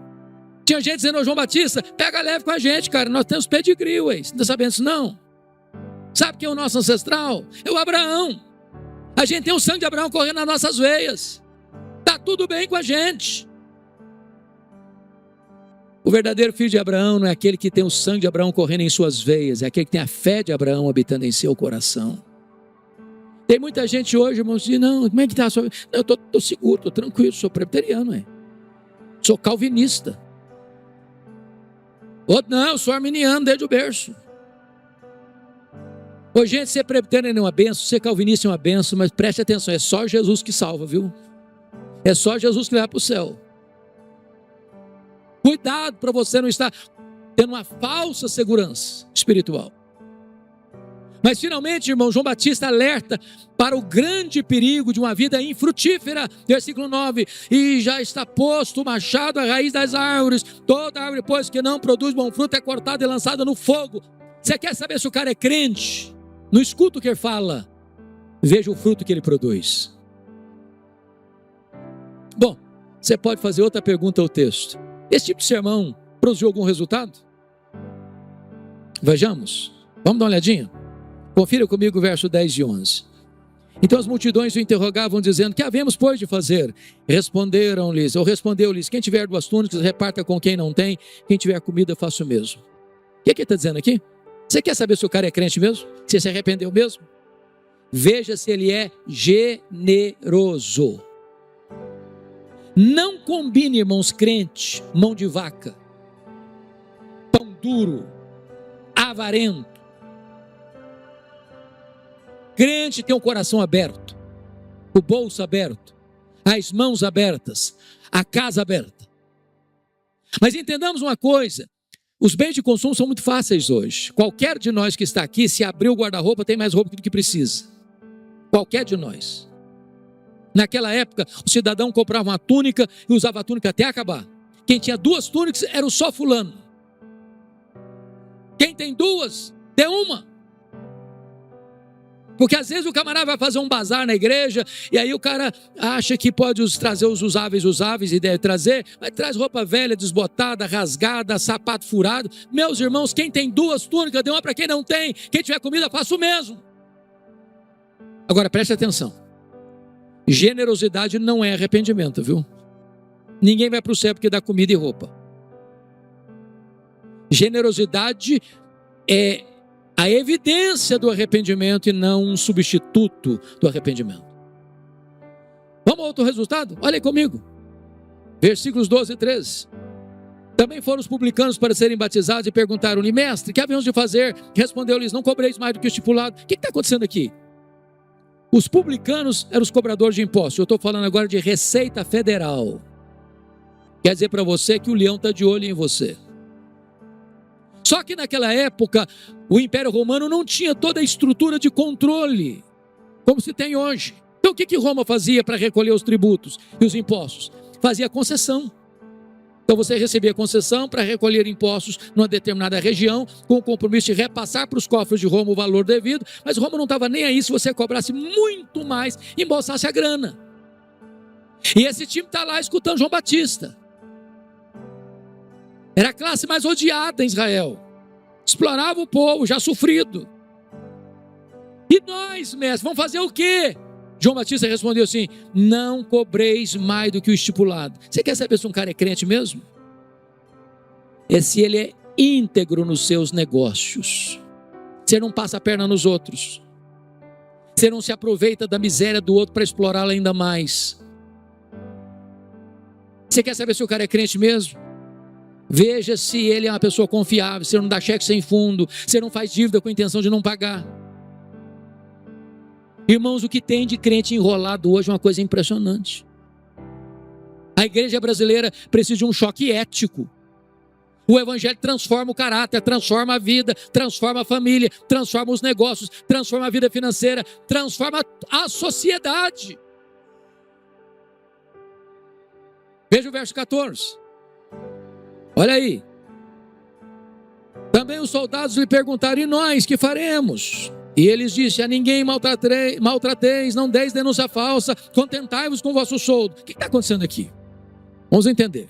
Tinha gente dizendo ao João Batista, pega leve com a gente, cara, nós temos pedigree, ué. Você não está sabendo isso não? Sabe quem é o nosso ancestral? É o Abraão. A gente tem o sangue de Abraão correndo nas nossas veias. Está tudo bem com a gente. O verdadeiro filho de Abraão não é aquele que tem o sangue de Abraão correndo em suas veias, é aquele que tem a fé de Abraão habitando em seu coração. Tem muita gente hoje, irmãos, que diz, não, como é que está a sua vida? Não, eu estou seguro, estou tranquilo, sou presbiteriano, sou calvinista. Outro, não, eu sou arminiano desde o berço. Ô, gente, ser presbiteriano é uma benção, ser calvinista é uma benção, mas preste atenção, é só Jesus que salva, viu? É só Jesus que leva para o céu. Cuidado para você não estar tendo uma falsa segurança espiritual. Mas finalmente, irmão, João Batista alerta para o grande perigo de uma vida infrutífera. Versículo 9, e já está posto o machado à raiz das árvores. Toda árvore, pois, que não produz bom fruto é cortada e lançada no fogo. Você quer saber se o cara é crente? Não escuta o que ele fala. Veja o fruto que ele produz. Bom, você pode fazer outra pergunta ao texto. Esse tipo de sermão produziu algum resultado? Vejamos. Vamos dar uma olhadinha? Confira comigo o verso 10 e 11. Então as multidões o interrogavam dizendo, que havemos pois de fazer? Responderam-lhes, ou respondeu-lhes, quem tiver 2 túnicas, reparta com quem não tem, quem tiver comida, faça o mesmo. O que ele está dizendo aqui? Você quer saber se o cara é crente mesmo? Se ele se arrependeu mesmo? Veja se ele é generoso. Não combine, irmãos, crente, mão de vaca, pão duro, avarento. Crente tem o coração aberto, o bolso aberto, as mãos abertas, a casa aberta. Mas entendamos uma coisa, os bens de consumo são muito fáceis hoje. Qualquer de nós que está aqui, se abrir o guarda-roupa, tem mais roupa do que precisa. Qualquer de nós. Naquela época, o cidadão comprava uma túnica e usava a túnica até acabar. Quem tinha 2 túnicas era o só fulano. Quem tem 2, dê uma. Porque às vezes o camarada vai fazer um bazar na igreja e aí o cara acha que pode trazer os usáveis e deve trazer, mas traz roupa velha, desbotada, rasgada, sapato furado. Meus irmãos, quem tem 2 túnicas, dê uma para quem não tem. Quem tiver comida, faça o mesmo. Agora preste atenção. Generosidade não é arrependimento, viu? Ninguém vai para o céu porque dá comida e roupa. Generosidade é a evidência do arrependimento e não um substituto do arrependimento. Vamos ao outro resultado? Olha aí comigo. Versículos 12 e 13. Também foram os publicanos para serem batizados e perguntaram-lhe, mestre, que havíamos de fazer? Respondeu-lhes, não cobreis mais do que o estipulado. O que está acontecendo aqui? Os publicanos eram os cobradores de impostos. Eu estou falando agora de Receita Federal. Quer dizer para você que o leão está de olho em você. Só que naquela época, o Império Romano não tinha toda a estrutura de controle, como se tem hoje. Então o que Roma fazia para recolher os tributos e os impostos? Fazia concessão. Então você recebia concessão para recolher impostos numa determinada região, com o compromisso de repassar para os cofres de Roma o valor devido, mas Roma não estava nem aí se você cobrasse muito mais e embolsasse a grana. E esse time está lá escutando João Batista. Era a classe mais odiada em Israel. Explorava o povo, já sofrido. E nós, mestre, vamos fazer o quê? João Batista respondeu assim: não cobreis mais do que o estipulado. Você quer saber se um cara é crente mesmo? É se ele é íntegro nos seus negócios. Você não passa a perna nos outros. Você não se aproveita da miséria do outro para explorá-la ainda mais. Você quer saber se o cara é crente mesmo? Veja se ele é uma pessoa confiável, se ele não dá cheque sem fundo, se ele não faz dívida com a intenção de não pagar. Irmãos, o que tem de crente enrolado hoje é uma coisa impressionante. A igreja brasileira precisa de um choque ético. O evangelho transforma o caráter, transforma a vida, transforma a família, transforma os negócios, transforma a vida financeira, transforma a sociedade. Veja o verso 14. Olha aí. Também os soldados lhe perguntaram: e nós, que faremos? E eles disseram: a ninguém maltrateis, não deis denúncia falsa, contentai-vos com o vosso soldo. O que está acontecendo aqui? Vamos entender.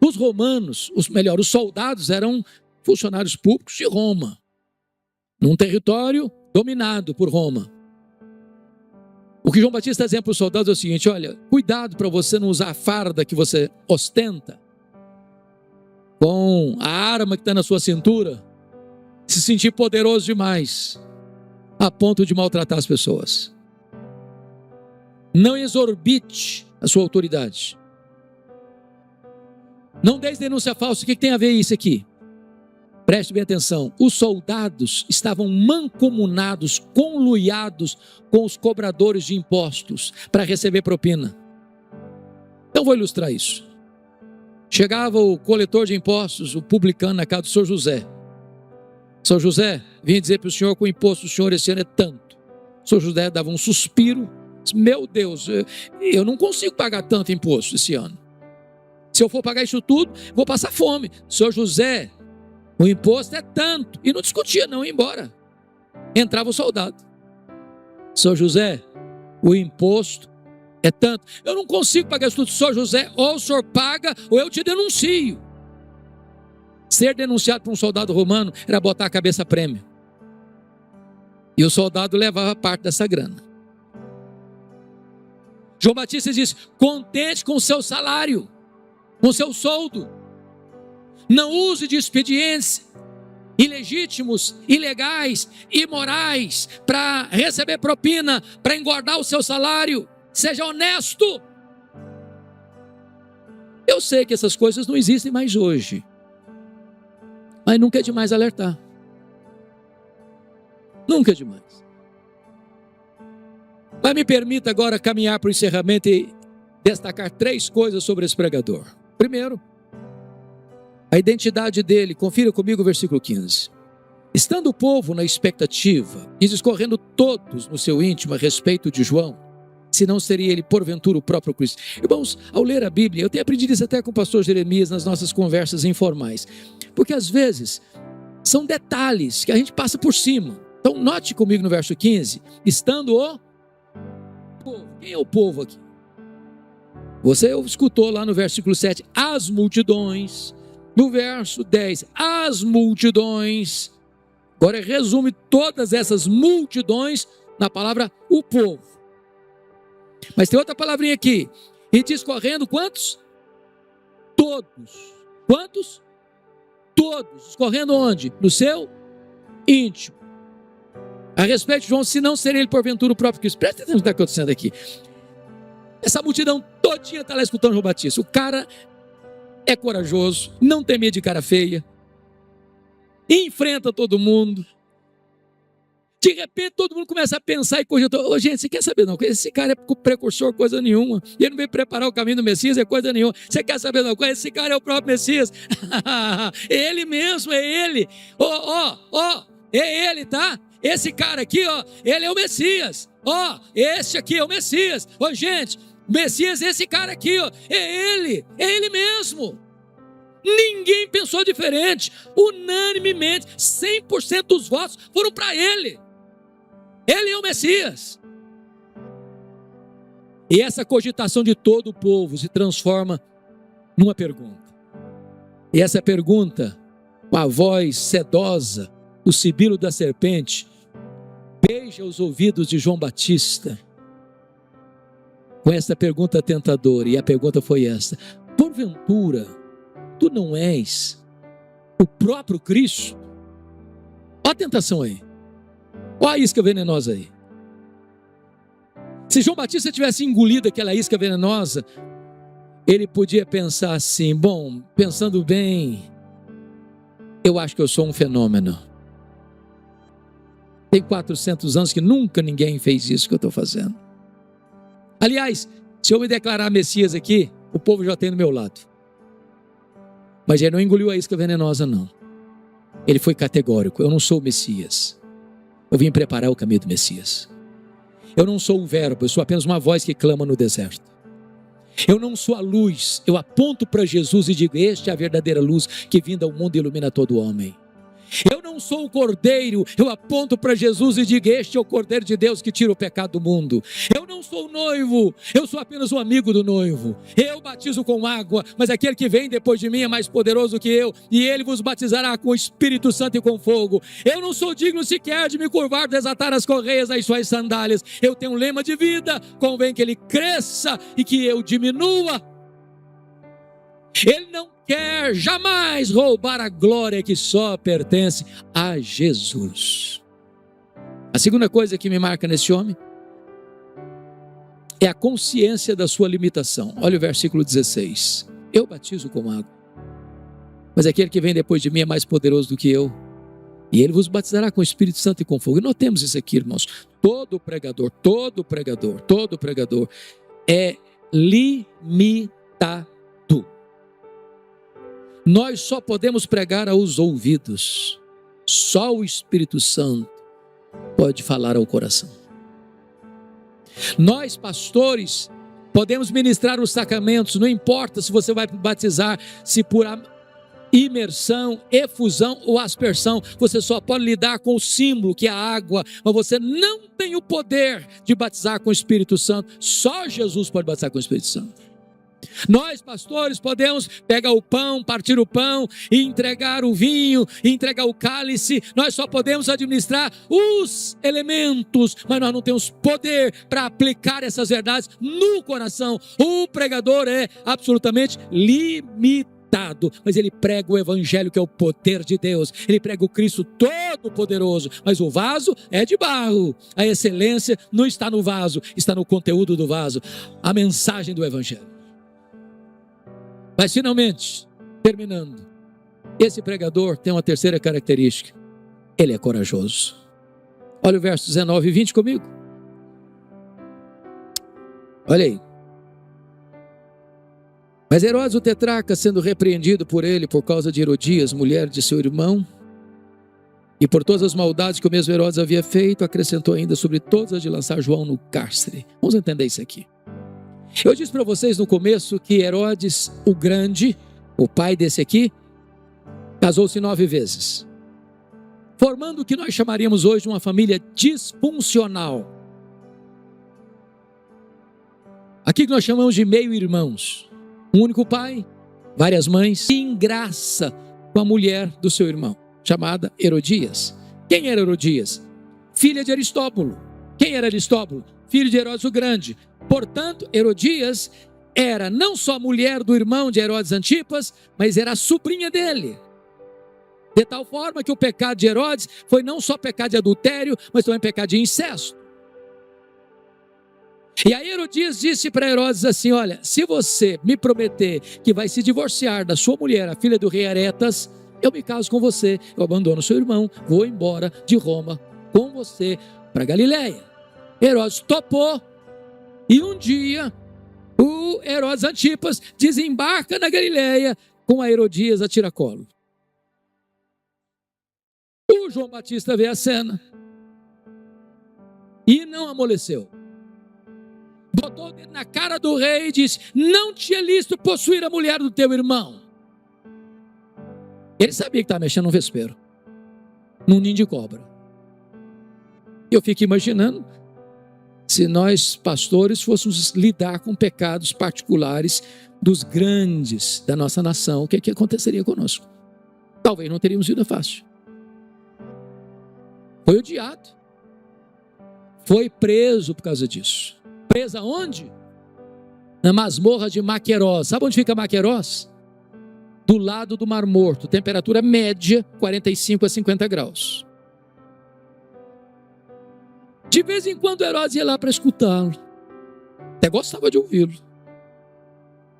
Os romanos, os soldados eram funcionários públicos de Roma, num território dominado por Roma. O que João Batista está dizendo para os soldados é o seguinte: olha, cuidado para você não usar a farda que você ostenta, com a arma que está na sua cintura, se sentir poderoso demais, a ponto de maltratar as pessoas. Não exorbite a sua autoridade. Não deis denúncia falsa. O que tem a ver isso aqui? Preste bem atenção. Os soldados estavam mancomunados, conluiados com os cobradores de impostos para receber propina. Então vou ilustrar isso. Chegava o coletor de impostos, o publicano na casa do Sr. José. Sr. José, vim dizer para o senhor que o imposto do senhor esse ano é tanto. O Sr. José dava um suspiro. Disse: meu Deus, eu não consigo pagar tanto imposto esse ano. Se eu for pagar isso tudo, vou passar fome. Sr. José, o imposto é tanto. E não discutia, não, ia embora. Entrava o soldado. Sr. José, o imposto é tanto. Eu não consigo pagar isso tudo. Sr. José, ou o senhor paga, ou eu te denuncio. Ser denunciado por um soldado romano era botar a cabeça a prêmio. E o soldado levava parte dessa grana. João Batista diz: contente com o seu salário, com seu soldo. Não use de expedientes ilegítimos, ilegais, imorais, para receber propina, para engordar o seu salário. Seja honesto. Eu sei que essas coisas não existem mais hoje, mas nunca é demais alertar. Nunca é demais. Mas me permita agora caminhar para o encerramento e destacar 3 coisas sobre esse pregador. Primeiro, a identidade dele. Confira comigo o versículo 15. Estando o povo na expectativa e discorrendo todos no seu íntimo a respeito de João, se não seria ele porventura o próprio Cristo. Irmãos, ao ler a Bíblia, eu tenho aprendido isso até com o pastor Jeremias nas nossas conversas informais, porque às vezes são detalhes que a gente passa por cima. Então note comigo no verso 15, estando o povo. Quem é o povo aqui? Você escutou lá no versículo 7, as multidões. No verso 10, as multidões. Agora resume todas essas multidões na palavra o povo. Mas tem outra palavrinha aqui. E discorrendo quantos? Todos. Quantos? Todos. Discorrendo onde? No seu íntimo. A respeito de João, se não seria ele porventura o próprio Cristo. Presta atenção no que está acontecendo aqui. Essa multidão todinha está lá escutando João Batista. O cara é corajoso, não tem medo de cara feia, enfrenta todo mundo. De repente todo mundo começa a pensar e cogitar: ô, gente, você quer saber não? Esse cara é precursor coisa nenhuma. E ele não veio preparar o caminho do Messias, é coisa nenhuma. Você quer saber não? Esse cara é o próprio Messias. É ele mesmo, é ele. É ele, tá? Esse cara aqui, ele é o Messias. Esse aqui é o Messias. Gente, o Messias é esse cara aqui, é ele mesmo. Ninguém pensou diferente. Unanimemente, 100% dos votos foram para ele. Ele é o Messias. E essa cogitação de todo o povo se transforma numa pergunta. E essa pergunta, com a voz sedosa, o sibilo da serpente, beija os ouvidos de João Batista com esta pergunta tentadora, e a pergunta foi esta: porventura, tu não és o próprio Cristo? Olha a tentação aí, olha a isca venenosa aí. Se João Batista tivesse engolido aquela isca venenosa, ele podia pensar assim: bom, pensando bem, eu acho que eu sou um fenômeno. Tem 400 anos que nunca ninguém fez isso que eu estou fazendo. Aliás, se eu me declarar Messias aqui, o povo já tem do meu lado. Mas ele não engoliu a isca venenosa, não. Ele foi categórico: eu não sou o Messias. Eu vim preparar o caminho do Messias. Eu não sou o verbo, eu sou apenas uma voz que clama no deserto. Eu não sou a luz, eu aponto para Jesus e digo: este é a verdadeira luz que vinda ao mundo e ilumina todo homem. Eu não sou o cordeiro, eu aponto para Jesus e digo: este é o cordeiro de Deus que tira o pecado do mundo. Eu não sou o noivo, eu sou apenas um amigo do noivo. Eu batizo com água, mas aquele que vem depois de mim é mais poderoso que eu, e ele vos batizará com o Espírito Santo e com fogo. Eu não sou digno sequer de me curvar, desatar as correias das suas sandálias. Eu tenho um lema de vida: convém que ele cresça e que eu diminua. Ele não quer jamais roubar a glória que só pertence a Jesus. A segunda coisa que me marca nesse homem é a consciência da sua limitação. Olha o versículo 16: eu batizo com água, mas aquele que vem depois de mim é mais poderoso do que eu, e ele vos batizará com o Espírito Santo e com fogo. E notemos isso aqui, irmãos: todo pregador é limitado. Nós só podemos pregar aos ouvidos. Só o Espírito Santo pode falar ao coração. Nós, pastores, podemos ministrar os sacramentos. Não importa se você vai batizar, se por imersão, efusão ou aspersão. Você só pode lidar com o símbolo, que é a água, mas você não tem o poder de batizar com o Espírito Santo. Só Jesus pode batizar com o Espírito Santo. Nós, pastores, podemos pegar o pão, partir o pão e entregar o vinho, e entregar o cálice. Nós só podemos administrar os elementos, mas nós não temos poder para aplicar essas verdades no coração. O pregador é absolutamente limitado, mas ele prega o evangelho, que é o poder de Deus. Ele prega o Cristo todo-poderoso, mas o vaso é de barro. A excelência não está no vaso, está no conteúdo do vaso, a mensagem do evangelho. Mas finalmente, terminando, esse pregador tem uma terceira característica: ele é corajoso. Olha o verso 19 e 20 comigo. Olha aí. Mas Herodes o tetrarca, sendo repreendido por ele por causa de Herodias, mulher de seu irmão, e por todas as maldades que o mesmo Herodes havia feito, acrescentou ainda sobre todas as de lançar João no cárcere. Vamos entender isso aqui. Eu disse para vocês no começo que Herodes o Grande, o pai desse aqui, casou-se 9 vezes, formando o que nós chamaríamos hoje de uma família disfuncional. Aqui que nós chamamos de meio-irmãos. Um único pai, várias mães, em graça com a mulher do seu irmão, chamada Herodias. Quem era Herodias? Filha de Aristóbulo. Quem era Aristóbulo? Filho de Herodes o Grande. Portanto, Herodias era não só mulher do irmão de Herodes Antipas, mas era a sobrinha dele. De tal forma que o pecado de Herodes foi não só pecado de adultério, mas também pecado de incesto. E aí Herodias disse para Herodes assim: olha, se você me prometer que vai se divorciar da sua mulher, a filha do rei Aretas, eu me caso com você, eu abandono seu irmão, vou embora de Roma com você para Galileia. Herodes topou. E um dia, o Herodes Antipas desembarca na Galileia com a Herodias a tiracolo. O João Batista vê a cena e não amoleceu. Botou o dedo na cara do rei e disse: não te é lícito possuir a mulher do teu irmão. Ele sabia que estava mexendo num vespeiro, num ninho de cobra. Eu fico imaginando, se nós pastores fôssemos lidar com pecados particulares dos grandes da nossa nação, o que aconteceria conosco? Talvez não teríamos vida fácil. Foi odiado. Foi preso por causa disso. Preso aonde? na masmorra de Maquerós. Sabe onde fica Maquerós? Do lado do Mar Morto, temperatura média 45 a 50 graus. De vez em quando Herodes ia lá para escutá-lo, até gostava de ouvi-lo.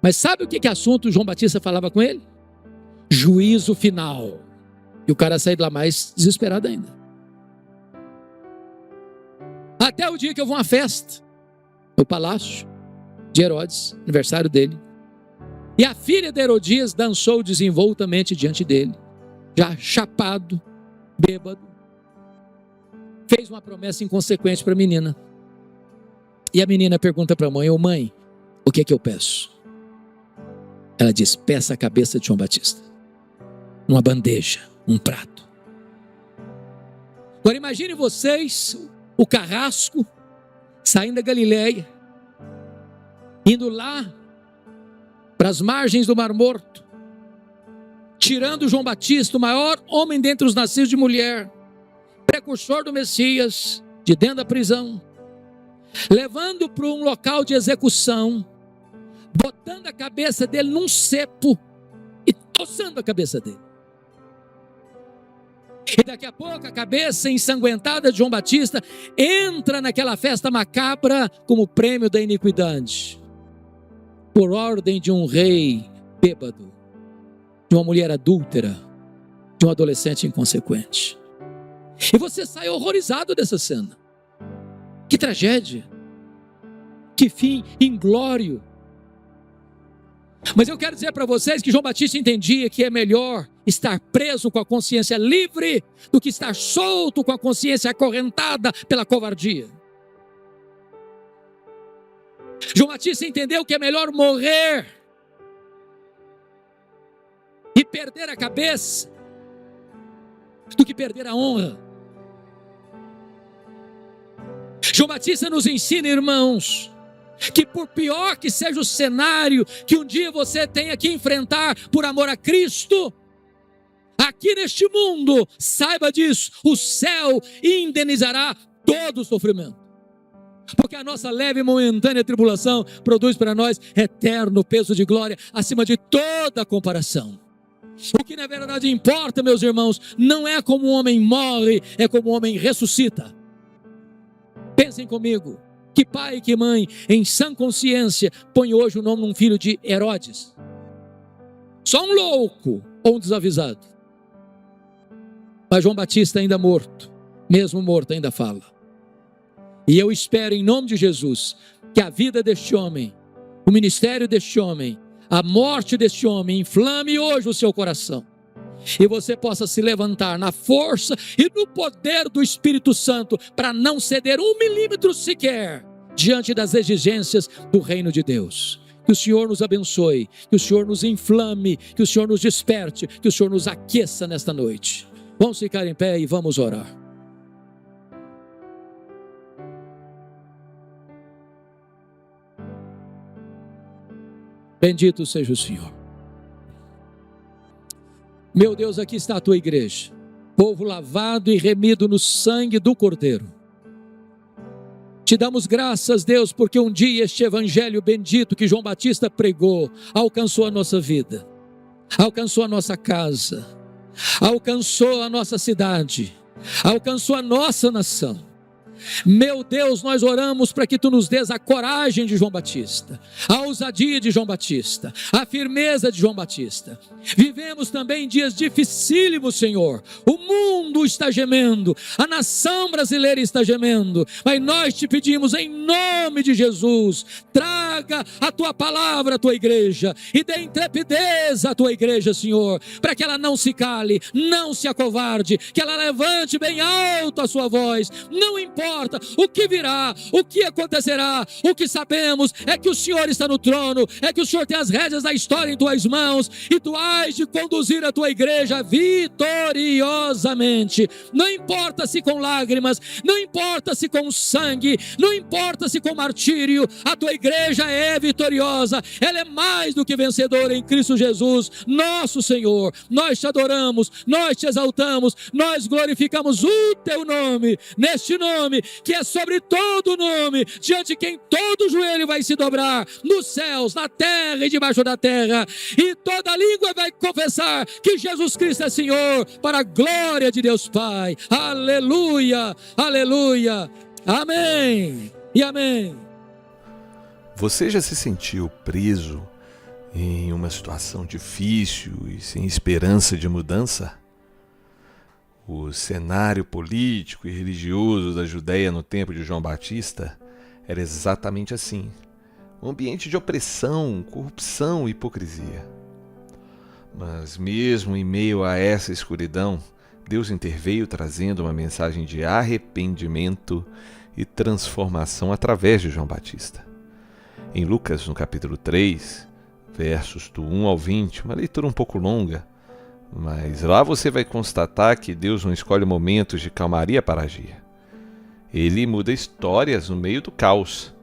Mas sabe o que assunto João Batista falava com ele? Juízo final. E o cara saiu de lá mais desesperado ainda. Até o dia que eu vou a uma festa no palácio de Herodes, aniversário dele, e a filha de Herodias dançou desenvoltamente diante dele, já chapado, bêbado, fez uma promessa inconsequente para a menina. E a menina pergunta para a mãe: ô mãe, o que é que eu peço? Ela diz: peça a cabeça de João Batista, numa bandeja, um prato. Agora imagine vocês, o carrasco, saindo da Galileia, indo lá para as margens do Mar Morto, tirando João Batista, o maior homem dentre os nascidos de mulher, precursor do Messias, de dentro da prisão, levando para um local de execução, botando a cabeça dele num cepo e tossando a cabeça dele. E daqui a pouco a cabeça ensanguentada de João Batista entra naquela festa macabra como prêmio da iniquidade, por ordem de um rei bêbado, de uma mulher adúltera, de um adolescente inconsequente. E você sai horrorizado dessa cena. Que tragédia, que fim inglório. Mas eu quero dizer para vocês que João Batista entendia que é melhor estar preso com a consciência livre do que estar solto com a consciência acorrentada pela covardia. João Batista entendeu que é melhor morrer e perder a cabeça do que perder a honra. João Batista nos ensina, irmãos, que por pior que seja o cenário que um dia você tenha que enfrentar por amor a Cristo, aqui neste mundo, saiba disso, o céu indenizará todo o sofrimento. Porque a nossa leve e momentânea tribulação produz para nós eterno peso de glória acima de toda comparação. O que na verdade importa, meus irmãos, não é como um homem morre, é como um homem ressuscita. Pensem comigo, que pai e que mãe, em sã consciência, põe hoje o nome de um filho de Herodes? Só um louco ou um desavisado? Mas João Batista ainda morto, mesmo morto ainda fala. E eu espero em nome de Jesus, que a vida deste homem, o ministério deste homem, a morte deste homem inflame hoje o seu coração. E você possa se levantar na força e no poder do Espírito Santo para não ceder 1 milímetro sequer diante das exigências do reino de Deus. Que o Senhor nos abençoe, que o Senhor nos inflame, que o Senhor nos desperte, que o Senhor nos aqueça nesta noite. Vamos ficar em pé e vamos orar. Bendito seja o Senhor. Meu Deus, aqui está a tua igreja, povo lavado e remido no sangue do Cordeiro. Te damos graças, Deus, porque um dia este evangelho bendito que João Batista pregou alcançou a nossa vida, alcançou a nossa casa, alcançou a nossa cidade, alcançou a nossa nação. Meu Deus, nós oramos para que tu nos dês a coragem de João Batista, a ousadia de João Batista, a firmeza de João Batista. Vivemos também dias dificílimos, Senhor. O mundo está gemendo, a nação brasileira está gemendo, mas nós te pedimos em nome de Jesus, traga a tua palavra à tua igreja e dê intrepidez à tua igreja, Senhor, para que ela não se cale, não se acovarde, que ela levante bem alto a sua voz. Não importa o que virá, o que acontecerá, o que sabemos é que o Senhor está no trono, é que o Senhor tem as rédeas da história em tuas mãos e tu hás de conduzir a tua igreja vitoriosamente. Não importa se com lágrimas, não importa se com sangue, não importa se com martírio, a tua igreja é vitoriosa, ela é mais do que vencedora em Cristo Jesus, nosso Senhor. Nós te adoramos, nós te exaltamos, nós glorificamos o teu nome. Neste nome nome, que é sobre todo nome, diante de quem todo joelho vai se dobrar, nos céus, na terra e debaixo da terra, e toda língua vai confessar que Jesus Cristo é Senhor, para a glória de Deus Pai. Aleluia, aleluia, amém e amém. Você já se sentiu preso em uma situação difícil e sem esperança de mudança? O cenário político e religioso da Judéia no tempo de João Batista era exatamente assim. Um ambiente de opressão, corrupção e hipocrisia. Mas mesmo em meio a essa escuridão, Deus interveio trazendo uma mensagem de arrependimento e transformação através de João Batista. Em Lucas, no capítulo 3, versos do 1 ao 20, uma leitura um pouco longa, mas lá você vai constatar que Deus não escolhe momentos de calmaria para agir. Ele muda histórias no meio do caos.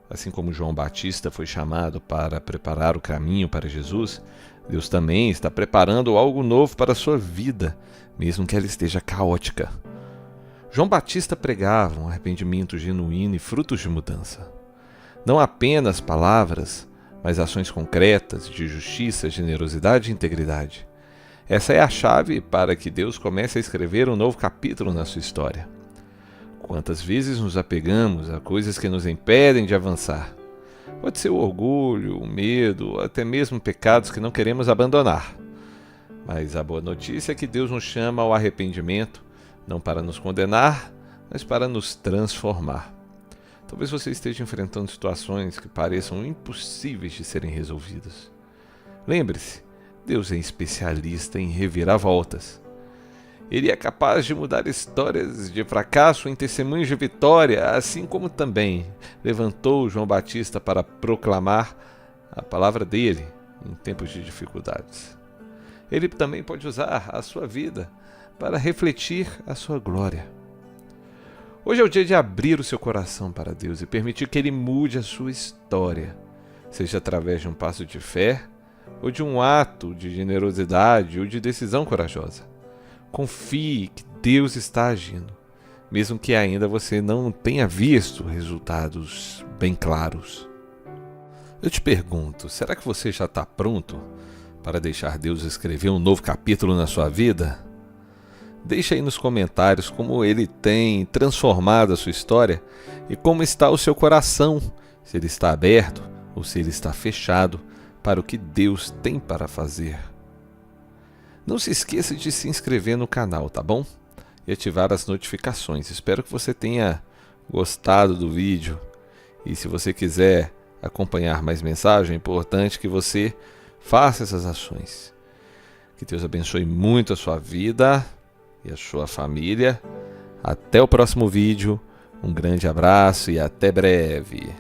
Assim como João Batista foi chamado para preparar o caminho para Jesus, Deus também está preparando algo novo para a sua vida, mesmo que ela esteja caótica. João Batista pregava um arrependimento genuíno e frutos de mudança. Não apenas palavras, mas ações concretas de justiça, generosidade e integridade. Essa é a chave para que Deus comece a escrever um novo capítulo na sua história. Quantas vezes nos apegamos a coisas que nos impedem de avançar? Pode ser o orgulho, o medo, até mesmo pecados que não queremos abandonar. Mas a boa notícia é que Deus nos chama ao arrependimento, não para nos condenar, mas para nos transformar. Talvez você esteja enfrentando situações que pareçam impossíveis de serem resolvidas. Lembre-se, Deus é especialista em reviravoltas. Ele é capaz de mudar histórias de fracasso em testemunhos de vitória, assim como também levantou João Batista para proclamar a palavra dele em tempos de dificuldades. Ele também pode usar a sua vida para refletir a sua glória. Hoje é o dia de abrir o seu coração para Deus e permitir que Ele mude a sua história, seja através de um passo de fé, ou de um ato de generosidade ou de decisão corajosa. Confie que Deus está agindo, mesmo que ainda você não tenha visto resultados bem claros. Eu te pergunto, será que você já está pronto para deixar Deus escrever um novo capítulo na sua vida? Deixe aí nos comentários como Ele tem transformado a sua história e como está o seu coração, se ele está aberto ou se ele está fechado para o que Deus tem para fazer. Não se esqueça de se inscrever no canal, tá bom? E ativar as notificações. Espero que você tenha gostado do vídeo. E se você quiser acompanhar mais mensagens, é importante que você faça essas ações. Que Deus abençoe muito a sua vida e a sua família. Até o próximo vídeo. Um grande abraço e até breve.